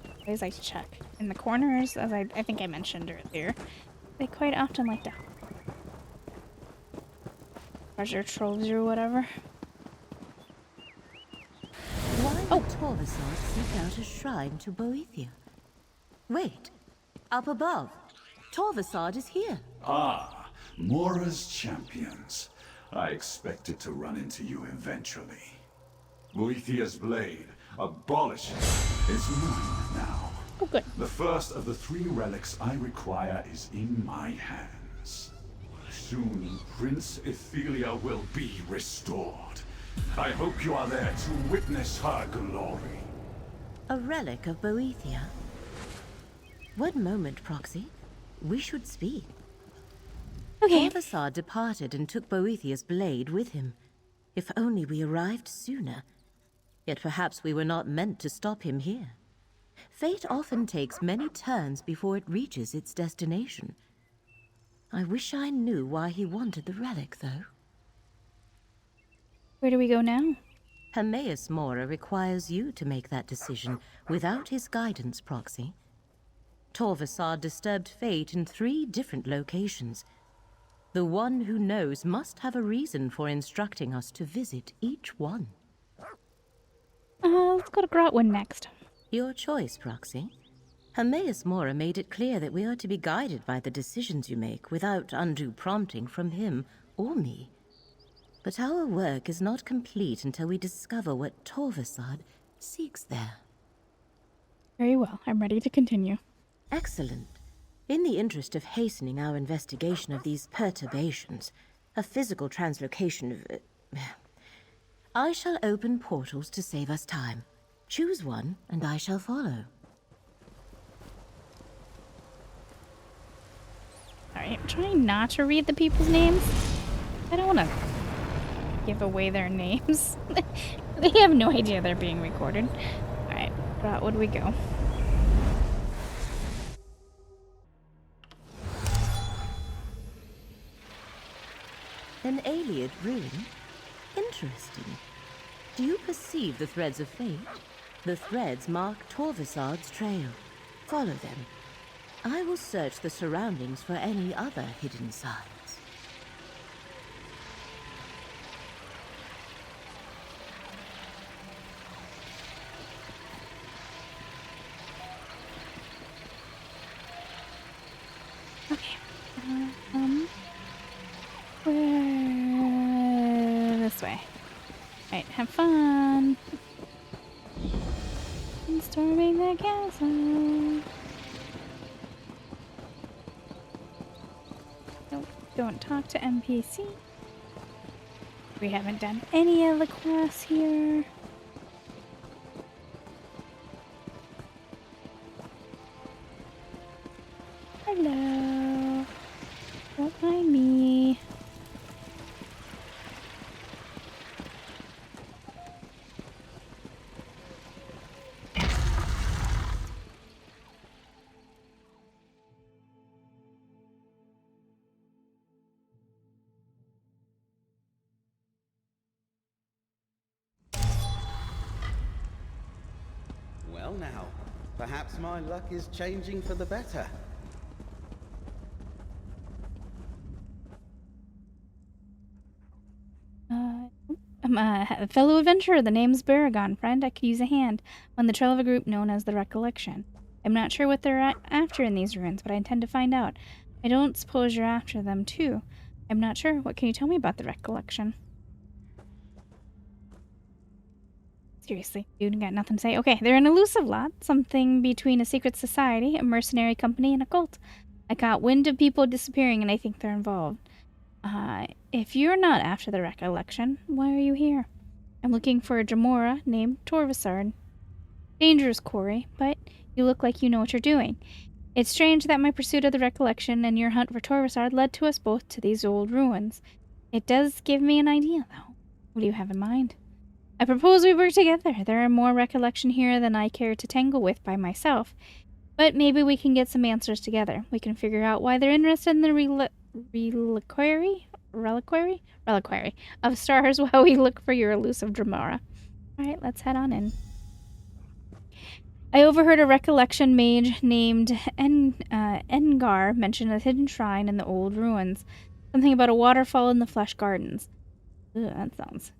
I always like to check. In the corners, as I think I mentioned earlier, they quite often like to treasure troves or whatever. Why would Torvasad seek out a shrine to Boethia? Wait, up above. Torvasad is here. Ah, Mora's champions. I expected to run into you eventually. Boethia's blade, abolish it. It's mine now. Oh, good. The first of the 3 relics I require is in my hands. Soon, Prince Ethelia will be restored. I hope you are there to witness her glory. A relic of Boethia? One moment, Proxy. We should speak. Okay. Torvasad departed and took Boethia's blade with him. If only we arrived sooner. Yet perhaps we were not meant to stop him here. Fate often takes many turns before it reaches its destination. I wish I knew why he wanted the relic, though. Where do we go now? Hermaeus Mora requires you to make that decision without his guidance, Proxy. Torvasad disturbed fate in 3 different locations. The one who knows must have a reason for instructing us to visit each one. Let's go to Grotwood next. Your choice, Proxy. Hermaeus Mora made it clear that we are to be guided by the decisions you make without undue prompting from him or me. But our work is not complete until we discover what Torvasad seeks there. Very well. I'm ready to continue. Excellent. In the interest of hastening our investigation of these perturbations, a physical translocation of... I shall open portals to save us time. Choose one, and I shall follow. Alright, I'm trying not to read the people's names. I don't want to give away their names. They have no idea they're being recorded. Alright, Grotwood we go. An Ayleid ruin? Interesting. Do you perceive the threads of fate? The threads mark Torvasad's trail. Follow them. I will search the surroundings for any other hidden signs. Okay. Where... This way. Alright, have fun. Storming the castle. Don't talk to NPC. We haven't done any of the quests here. Hello. Don't mind me. Well now, perhaps my luck is changing for the better. I'm a fellow adventurer. The name's Baragon, friend. I could use a hand on the trail of a group known as the Recollection. I'm not sure what they're after in these ruins, but I intend to find out. I don't suppose you're after them, too. I'm not sure. What can you tell me about the Recollection? Seriously, dude, got nothing to say. Okay, they're an elusive lot. Something between a secret society, a mercenary company, and a cult. I got wind of people disappearing, and I think they're involved. If you're not after the Recollection, why are you here? I'm looking for a Jamora named Torvasad. Dangerous quarry, but you look like you know what you're doing. It's strange that my pursuit of the Recollection and your hunt for Torvasad led to us both to these old ruins. It does give me an idea, though. What do you have in mind? I propose we work together. There are more Recollection here than I care to tangle with by myself. But maybe we can get some answers together. We can figure out why they're interested in the reliquary of stars while we look for your elusive Jamora. Alright, let's head on in. I overheard a Recollection mage named Engar mention a hidden shrine in the old ruins. Something about a waterfall in the Flesh Gardens. Ugh, that sounds...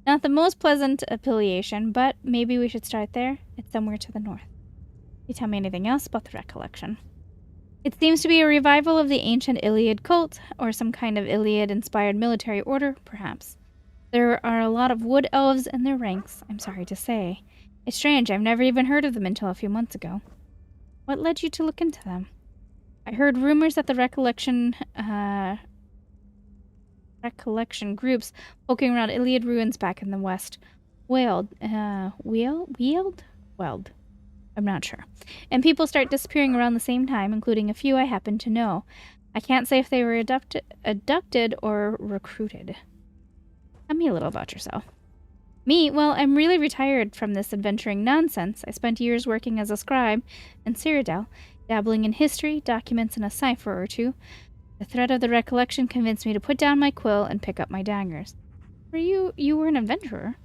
not the most pleasant affiliation, but maybe we should start there. It's somewhere to the north. Can you tell me anything else about the Recollection? It seems to be a revival of the ancient Iliad cult, or some kind of Iliad-inspired military order, perhaps. There are a lot of wood elves in their ranks, I'm sorry to say. It's strange, I've never even heard of them until a few months ago. What led you to look into them? I heard rumors that the Recollection groups poking around Iliad ruins back in the west. Weld? I'm not sure. And people start disappearing around the same time, including a few I happen to know. I can't say if they were abducted or recruited. Tell me a little about yourself. Me? Well, I'm really retired from this adventuring nonsense. I spent years working as a scribe in Cyrodiil, dabbling in history, documents, and a cipher or two. The threat of the Recollection convinced me to put down my quill and pick up my daggers. You were an adventurer?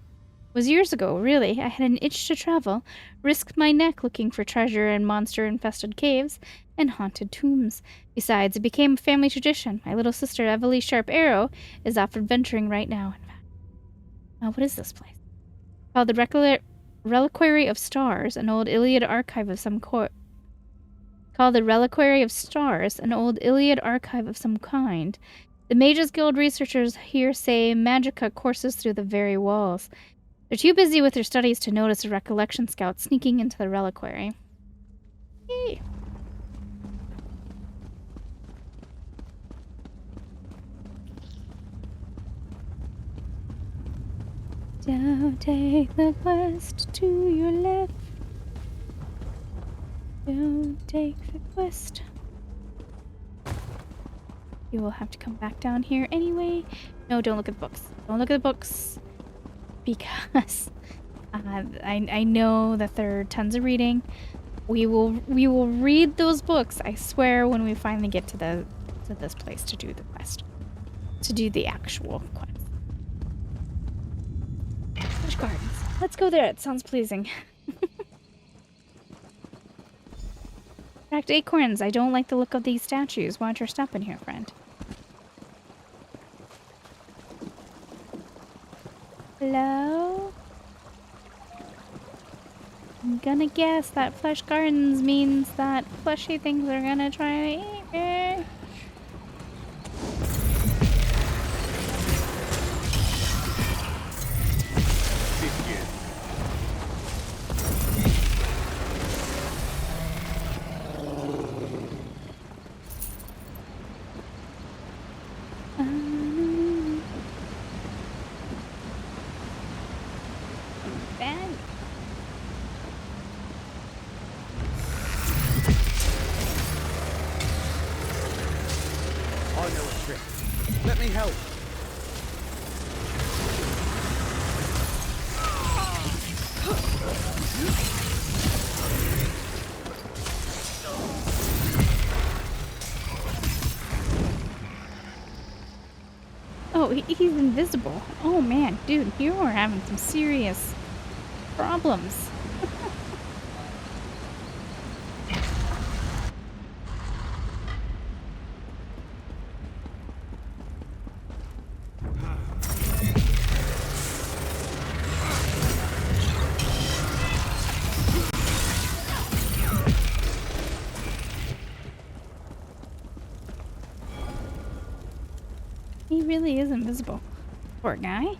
It was years ago, really. I had an itch to travel, risked my neck looking for treasure in monster-infested caves and haunted tombs. Besides, it became a family tradition. My little sister, Evely Sharp Arrow, is off adventuring right now. What is this place? Called the Reliquary of Stars, an old Iliad archive of some called the Reliquary of Stars, an old Iliad archive of some kind. The Mages Guild researchers here say Magica courses through the very walls. They're too busy with their studies to notice a recollection scout sneaking into the reliquary. Yay. Don't take the quest to your left. Don't take the quest. You will have to come back down here anyway. No, don't look at the books. Don't look at the books. Because I know that there are tons of reading. We will read those books, I swear, when we finally get to this place to do the quest. To do the actual quest. Bush Gardens. Let's go there. It sounds pleasing. Cracked acorns. I don't like the look of these statues. Watch your step in here, friend. Hello? I'm gonna guess that Flesh Gardens means that fleshy things are gonna try to eat me. Let me help. Oh, he's invisible. Oh man, dude, you are having some serious problems. He really is invisible. Poor guy.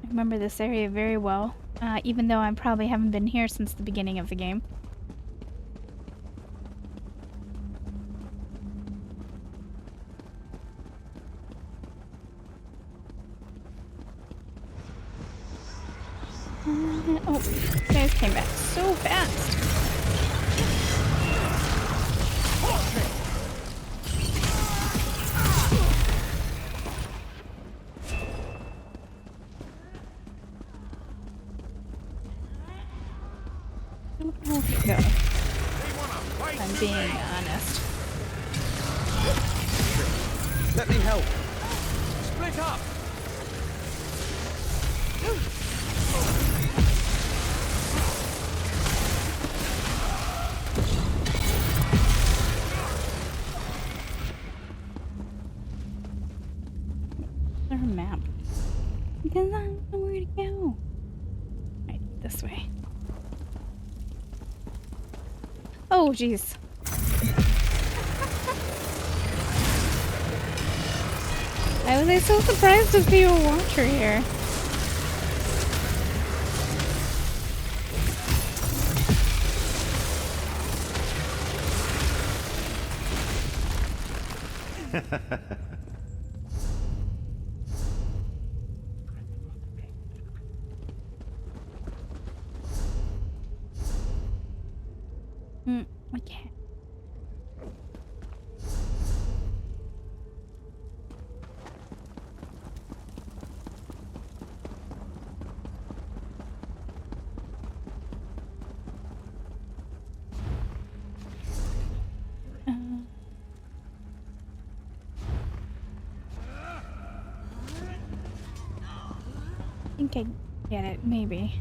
Remember this area very well, even though I probably haven't been here since the beginning of the game. Oh, these guys came back so fast. Go. I'm being honest. Let me help. Split up. There's a map. Because I don't know where to go. Right, this way. Oh, jeez. Why was I so surprised to see a watcher here? Okay. think I get it, maybe.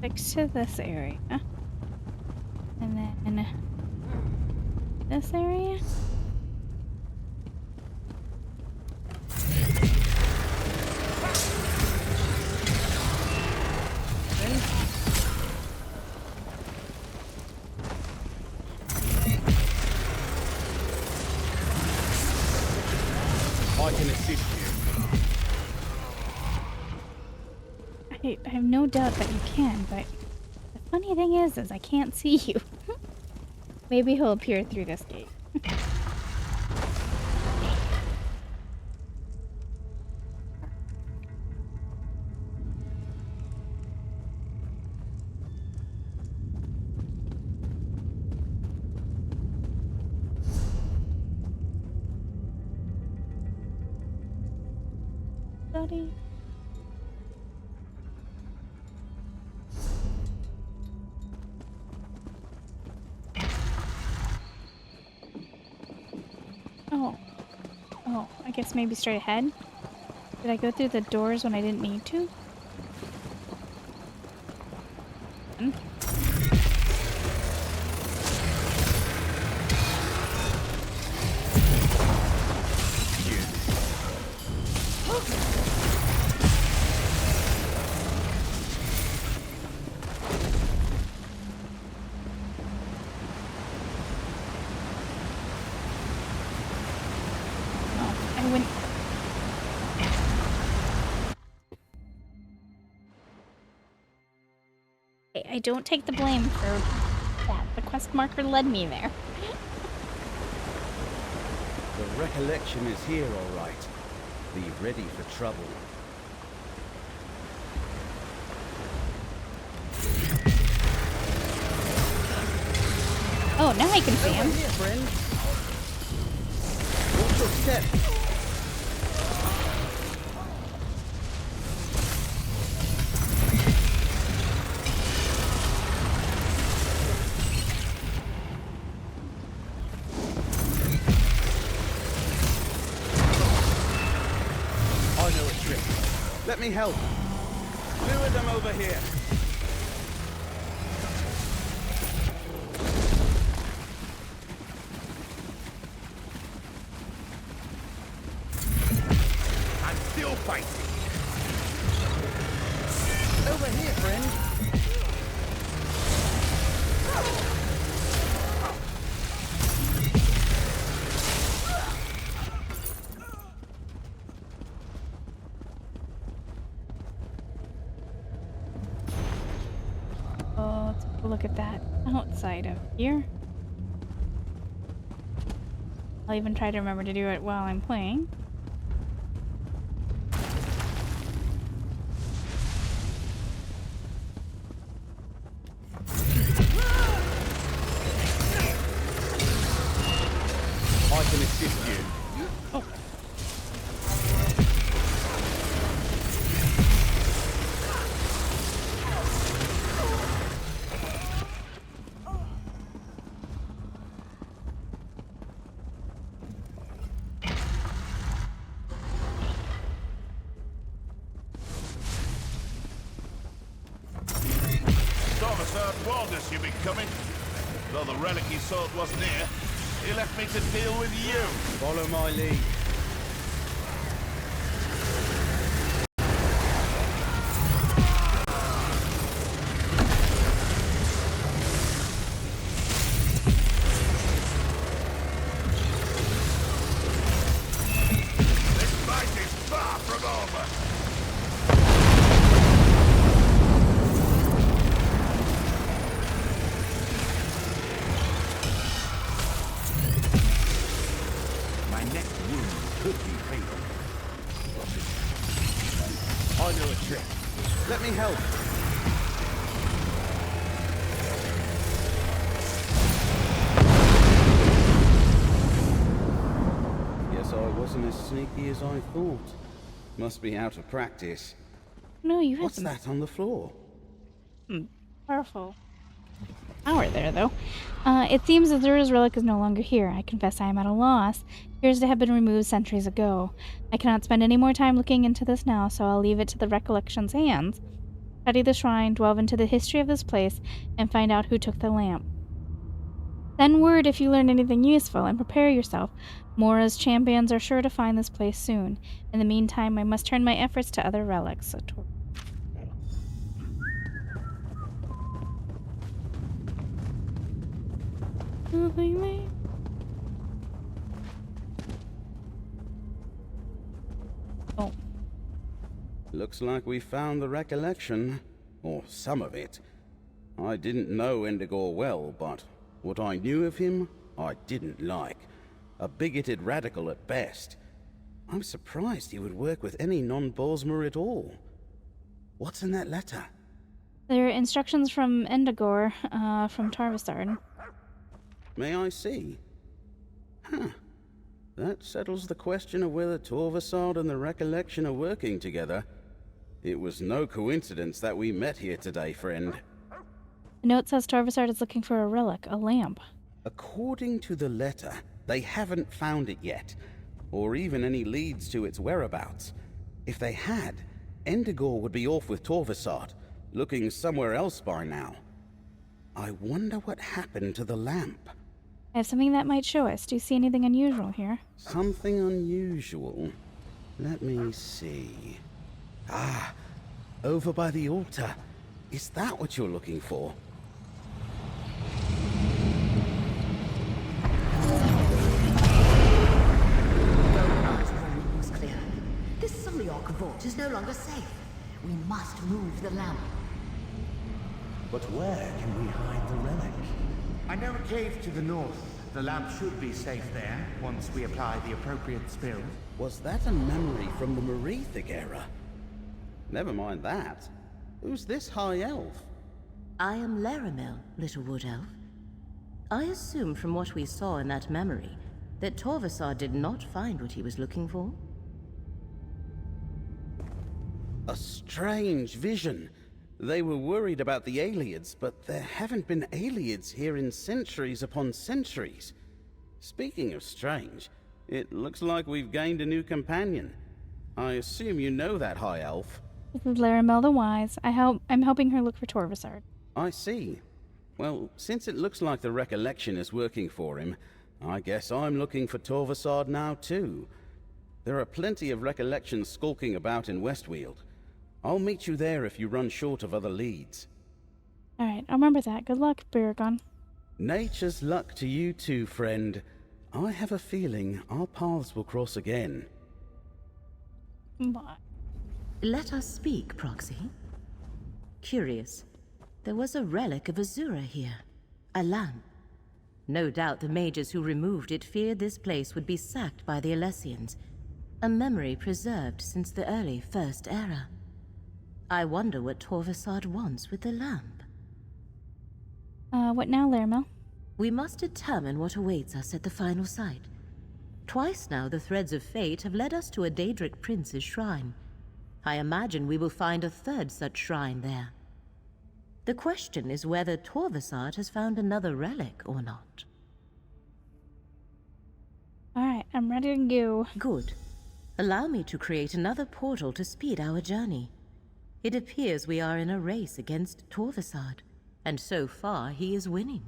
Fix to this area. And then this area? I can assist you. I have no doubt that you can, but the funny thing is I can't see you. Maybe he'll appear through this gate. Buddy. Oh, I guess maybe straight ahead? Did I go through the doors when I didn't need to? I don't take the blame for that. The quest marker led me there. The recollection is here, all right. Be ready for trouble. Oh, now I can see him. Over here, friend. Watch your step. Let me help. Lure them over here. I'm still fighting. Over here, friend. Look at that outside of here. I'll even try to remember to do it while I'm playing. I can assist you. Oh. Warned us you'd be coming. Though the relic he sought wasn't here, he left me to deal with you. Follow my lead. This fight is far from over. I know a trick. Let me help. Guess I wasn't as sneaky as I thought. Must be out of practice. No, you have What's that on the floor? Powerful. power there, though. It seems Azura's relic is no longer here. I confess I am at a loss. It appears to have been removed centuries ago. I cannot spend any more time looking into this now, so I'll leave it to the recollection's hands. Study the shrine, delve into the history of this place, and find out who took the lamp. Send word if you learn anything useful, and prepare yourself. Mora's champions are sure to find this place soon. In the meantime, I must turn my efforts to other relics. Nothing there. Oh. Looks like we found the recollection, or some of it. I didn't know Endigor well, but what I knew of him, I didn't like. A bigoted radical at best. I'm surprised he would work with any non-Bosmer at all. What's in that letter? There are instructions from Endigor, from Tarvasard. May I see? Huh. That settles the question of whether Torvasard and the Recollection are working together. It was no coincidence that we met here today, friend. The note says Tarvasard is looking for a relic, a lamp. According to the letter, they haven't found it yet, or even any leads to its whereabouts. If they had, Endigor would be off with Torvasard, looking somewhere else by now. I wonder what happened to the lamp. I have something that might show us. Do you see anything unusual here? Something unusual? Let me see. Ah, over by the altar. Is that what you're looking for? Was clear. This Suliok vault is no longer safe. We must move the lamp. But where can we hide the relic? I know a cave to the north. The lamp should be safe there, once we apply the appropriate spell. Was that a memory from the Merethic era? Never mind that. Who's this high elf? I am Laramel, little wood elf. I assume from what we saw in that memory that Torvasard did not find what he was looking for. A strange vision. They were worried about the Aelids, but there haven't been Aelids here in centuries upon centuries. Speaking of strange, it looks like we've gained a new companion. I assume you know that high elf. This is Laramel the Wise. I'm helping her look for Torvasard. I see. Well, since it looks like the Recollection is working for him, I guess I'm looking for Torvasard now too. There are plenty of Recollections skulking about in Westweald. I'll meet you there if you run short of other leads. Alright, I'll remember that. Good luck, Fyrankin. Nature's luck to you too, friend. I have a feeling our paths will cross again. Bye. Let us speak, Proxy. Curious. There was a relic of Azura here. A lamp. No doubt the mages who removed it feared this place would be sacked by the Alessians. A memory preserved since the early First Era. I wonder what Torvasard wants with the lamp. What now, Laramel? We must determine what awaits us at the final site. Twice now the threads of fate have led us to a Daedric prince's shrine. I imagine we will find a third such shrine there. The question is whether Torvasard has found another relic or not. Alright, I'm ready to go. Good. Allow me to create another portal to speed our journey. It appears we are in a race against Torvasard, and so far he is winning.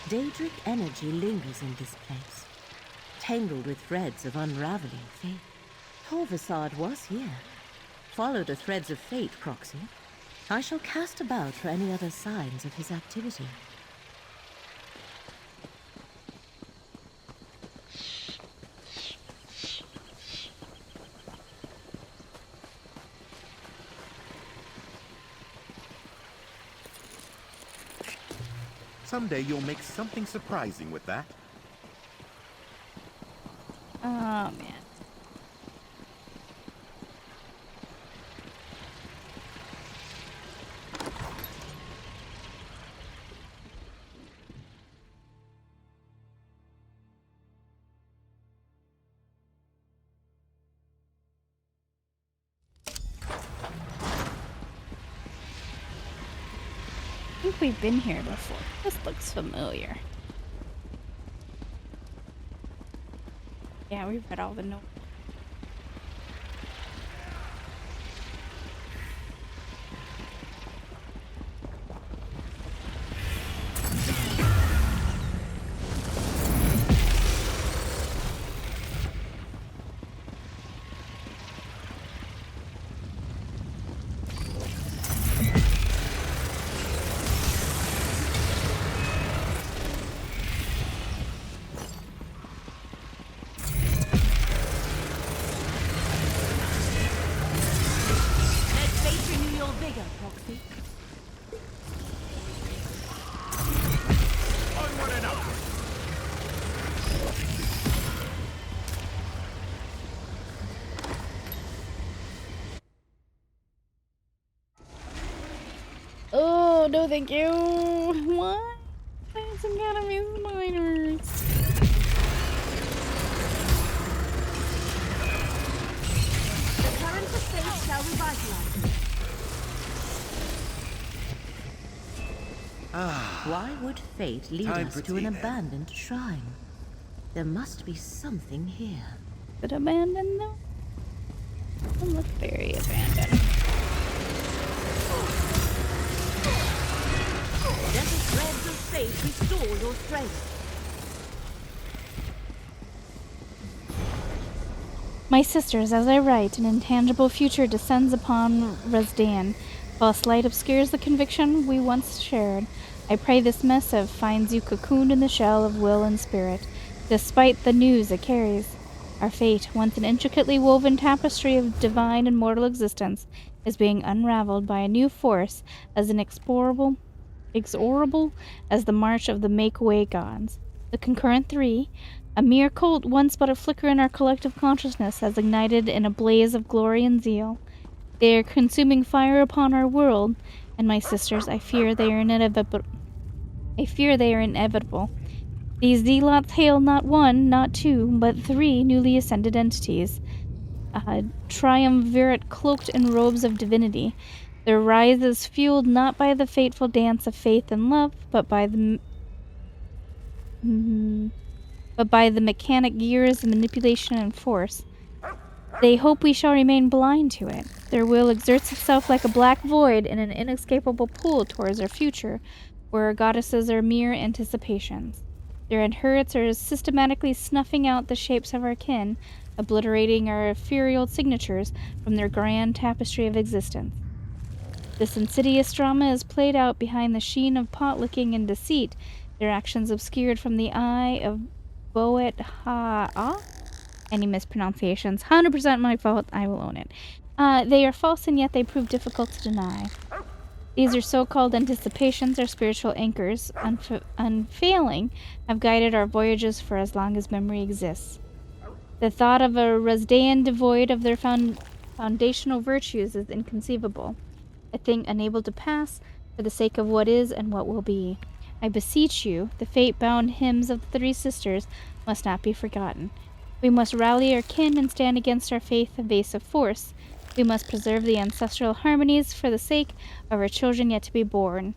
Daedric energy lingers in this place, tangled with threads of unraveling fate. Torvasard was here. Follow the threads of fate, Proxy. I shall cast about for any other signs of his activity. Someday you'll make something surprising with that. Oh, man. think we've been here before. This looks familiar. Yeah, we've read all the notes. Oh, no thank you. What? There's gotta be spiders. The current of fate shall revitalize. Why would fate lead us to an abandoned shrine? There must be something here. Is it abandoned though? Doesn't look very abandoned. Let the threads of fate restore your strength. My sisters, as I write, an intangible future descends upon Rezdan. False light obscures the conviction we once shared. I pray this missive finds you cocooned in the shell of will and spirit, despite the news it carries. Our fate, once an intricately woven tapestry of divine and mortal existence, is being unraveled by a new force as inexorable as the march of the make-way gods. The concurrent three, a mere cult once but a flicker in our collective consciousness, has ignited in a blaze of glory and zeal. They are consuming fire upon our world, and my sisters, I fear they are inevitable. These zealots hail not one, not two, but three newly ascended entities. Triumvirate cloaked in robes of divinity. Their rise is fueled not by the fateful dance of faith and love, but by the mechanic gears of manipulation and force. They hope we shall remain blind to it. Their will exerts itself like a black void in an inescapable pull towards our future, where our goddesses are mere anticipations. Their adherents are systematically snuffing out the shapes of our kin, obliterating our ethereal signatures from their grand tapestry of existence. This insidious drama is played out behind the sheen of pot-licking and deceit, their actions obscured from the eye of Boet Ha-ah? Any mispronunciations, 100% my fault, I will own it. They are false and yet they prove difficult to deny. These are so-called anticipations, our spiritual anchors, unfailing, have guided our voyages for as long as memory exists. The thought of a Rezdan devoid of their foundational virtues is inconceivable, a thing unable to pass for the sake of what is and what will be. I beseech you, the fate-bound hymns of the three sisters must not be forgotten. We must rally our kin and stand against our faith evasive force. We must preserve the ancestral harmonies for the sake of our children yet to be born.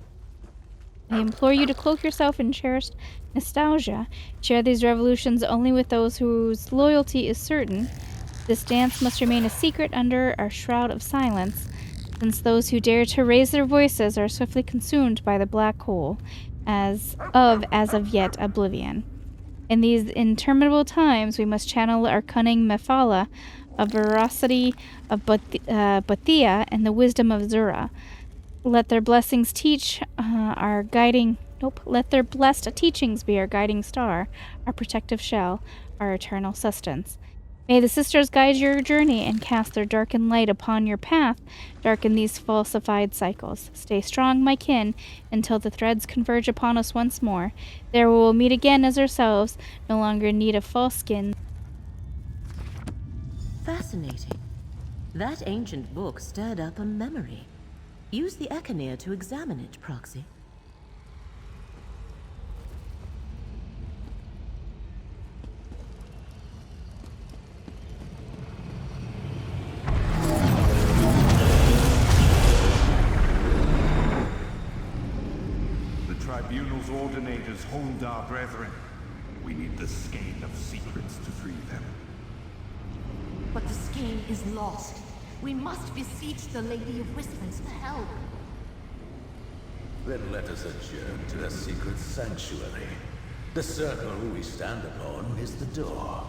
I implore you to cloak yourself in cherished nostalgia. Share these revolutions only with those whose loyalty is certain. This dance must remain a secret under our shroud of silence, since those who dare to raise their voices are swiftly consumed by the black hole, as of yet oblivion. In these interminable times, we must channel our cunning Mephala, a veracity of Bathia, and the wisdom of Zura. Let their blessings teach let their blessed teachings be our guiding star, our protective shell, our eternal sustenance. May the sisters guide your journey and cast their darkened light upon your path, darken these falsified cycles. Stay strong, my kin, until the threads converge upon us once more. There we will meet again as ourselves, no longer in need of false skin. Fascinating. That ancient book stirred up a memory. Use the Echinir to examine it, Proxy. Ordinators hold our brethren. We need the skein of secrets to free them. But the skein is lost. We must beseech the Lady of Whispers for help. Then let us adjourn to the secret sanctuary. The circle we stand upon is the door.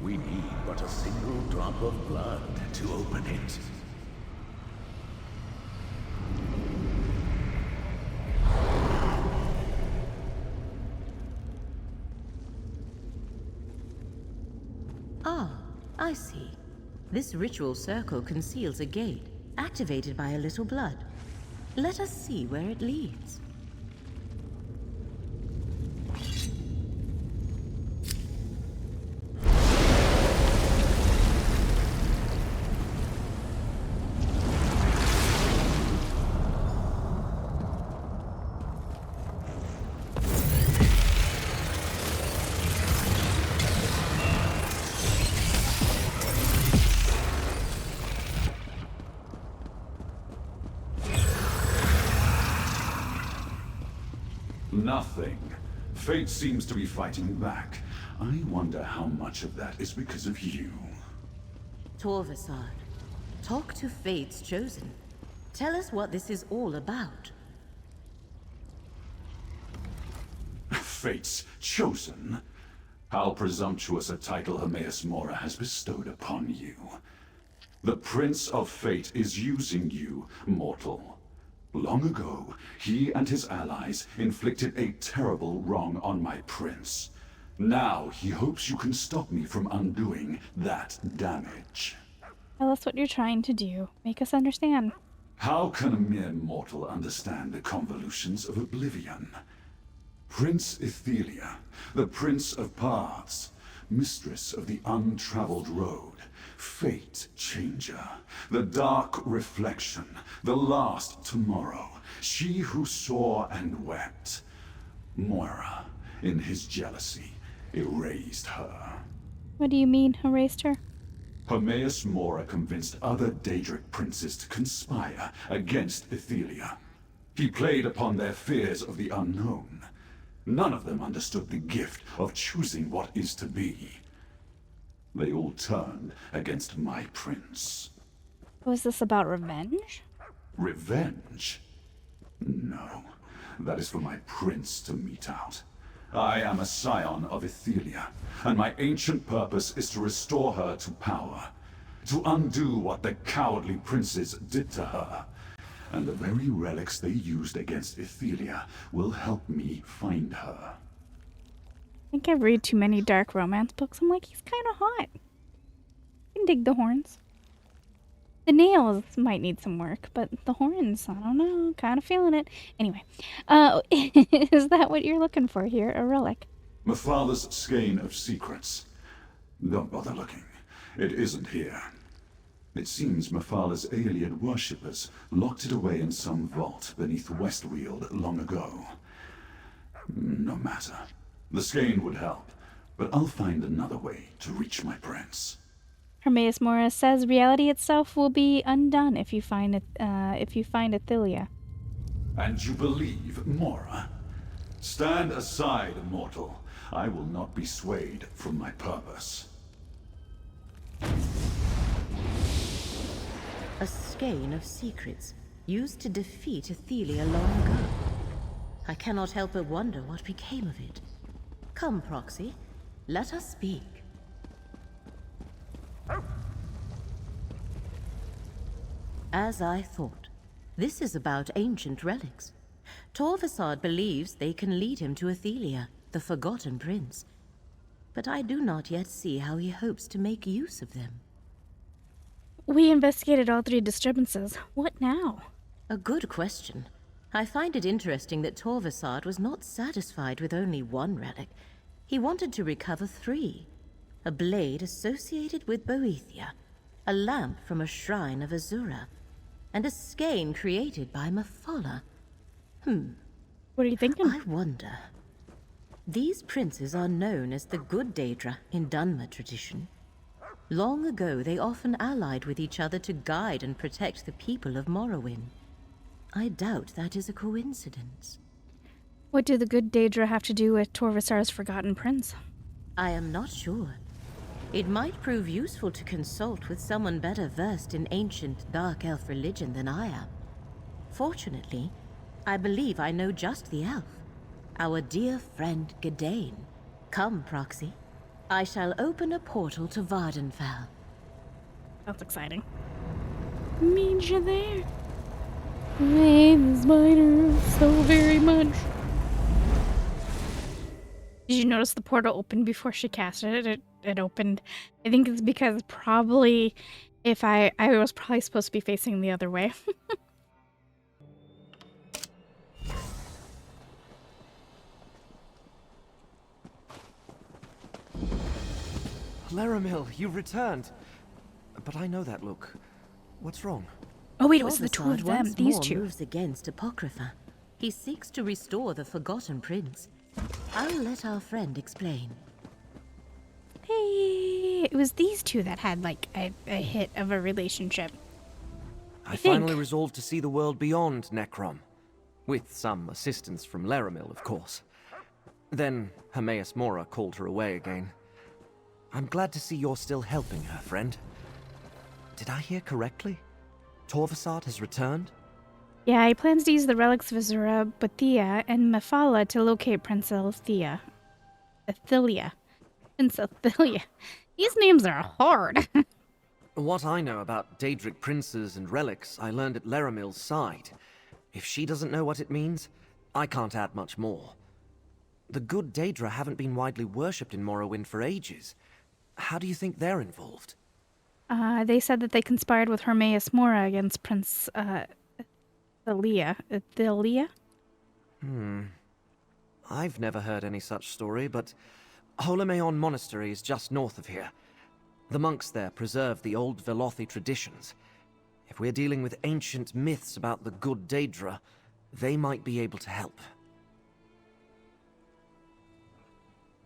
We need but a single drop of blood to open it. Ah, I see. This ritual circle conceals a gate, activated by a little blood. Let us see where it leads. Nothing. Fate seems to be fighting back. I wonder how much of that is because of you. Torvasad, talk to Fate's Chosen. Tell us what this is all about. Fate's Chosen? How presumptuous a title Hermaeus Mora has bestowed upon you. The Prince of Fate is using you, mortal. Long ago, he and his allies inflicted a terrible wrong on my prince. Now he hopes you can stop me from undoing that damage. Tell us what you're trying to do. Make us understand. How can a mere mortal understand the convolutions of oblivion? Prince Ethelia, the Prince of Paths, Mistress of the Untraveled Road, Fate Changer, the Dark Reflection, the Last Tomorrow, she who saw and wept. Moira, in his jealousy, erased her. What do you mean, erased her? Hermaeus Mora convinced other Daedric princes to conspire against Ethelia. He played upon their fears of the unknown. None of them understood the gift of choosing what is to be. They all turned against my prince. Was this about revenge? Revenge? No. That is for my prince to mete out. I am a scion of Ethelia, and my ancient purpose is to restore her to power. To undo what the cowardly princes did to her. And the very relics they used against Ethelia will help me find her. I think I read too many dark romance books. I'm like, he's kind of hot. I can dig the horns. The nails might need some work, but the horns, I don't know, kind of feeling it. Anyway, is that what you're looking for here, a relic? My father's skein of secrets. Don't bother looking. It isn't here. It seems Mephala alien worshippers locked it away in some vault beneath Westweald long ago. No matter. The skein would help, but I'll find another way to reach my prince. Hermaeus Mora says reality itself will be undone if you find Ethelia. And you believe Mora? Stand aside, mortal. I will not be swayed from my purpose. A skein of secrets, used to defeat Ethelia long ago. I cannot help but wonder what became of it. Come, Proxy, let us speak. As I thought, this is about ancient relics. Torvasad believes they can lead him to Ethelia, the Forgotten Prince. But I do not yet see how he hopes to make use of them. We investigated all 3 disturbances. What now? A good question. I find it interesting that Torvasad was not satisfied with only one relic. He wanted to recover 3. A blade associated with Boethia, a lamp from a shrine of Azura, and a skein created by Mephala. What are you thinking? I wonder. These princes are known as the Good Daedra in Dunmer tradition. Long ago, they often allied with each other to guide and protect the people of Morrowind. I doubt that is a coincidence. What do the good Daedra have to do with Torvasar's forgotten prince? I am not sure. It might prove useful to consult with someone better versed in ancient dark elf religion than I am. Fortunately, I believe I know just the elf. Our dear friend Gadain. Come, Proxy. I shall open a portal to Vardenfell. That's exciting. Meet you there. Hey, the spider so very much. Did you notice the portal opened before she casted it? It opened. I think it's because probably if I was probably supposed to be facing the other way. Laramil, you returned. But I know that look. What's wrong? Oh wait, it was the two of them, once these more two. moves against Apocrypha. He seeks to restore the Forgotten Prince. I'll let our friend explain. Hey, it was these two that had like a hit of a relationship. I finally resolved to see the world beyond Necrom. With some assistance from Laramil, of course. Then Hermaeus Mora called her away again. I'm glad to see you're still helping her, friend. Did I hear correctly? Torvasart has returned? Yeah, he plans to use the relics of Azura, Bethia, and Mephala to locate Prince Athilia. Prince Athilia. These names are hard. What I know about Daedric princes and relics, I learned at Laramil's side. If she doesn't know what it means, I can't add much more. The good Daedra haven't been widely worshipped in Morrowind for ages. How do you think they're involved? They said that they conspired with Hermaeus Mora against Prince Athilia. I've never heard any such story, but Holomeon Monastery is just north of here. The monks there preserve the old Velothi traditions. If we're dealing with ancient myths about the good Daedra, they might be able to help.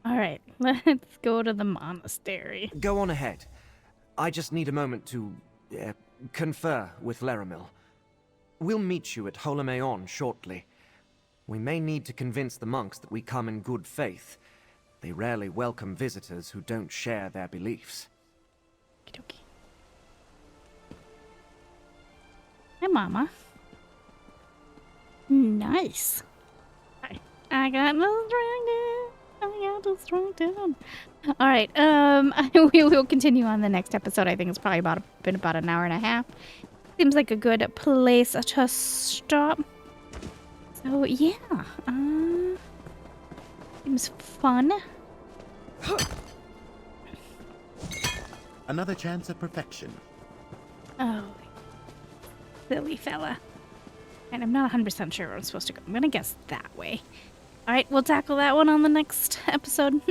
Alright, let's go to the monastery. Go on ahead. I just need a moment to confer with Laramil. We'll meet you at Holomeon shortly. We may need to convince the monks that we come in good faith. They rarely welcome visitors who don't share their beliefs. Okey-dokey. Hi, Mama. Nice. I got distracted. All right. We will continue on the next episode. I think it's probably been about an hour and a half. Seems like a good place to stop. So yeah, seems fun. Another chance at perfection. Oh, silly fella. And I'm not 100% sure where I'm supposed to go. I'm gonna guess that way. All right, we'll tackle that one on the next episode.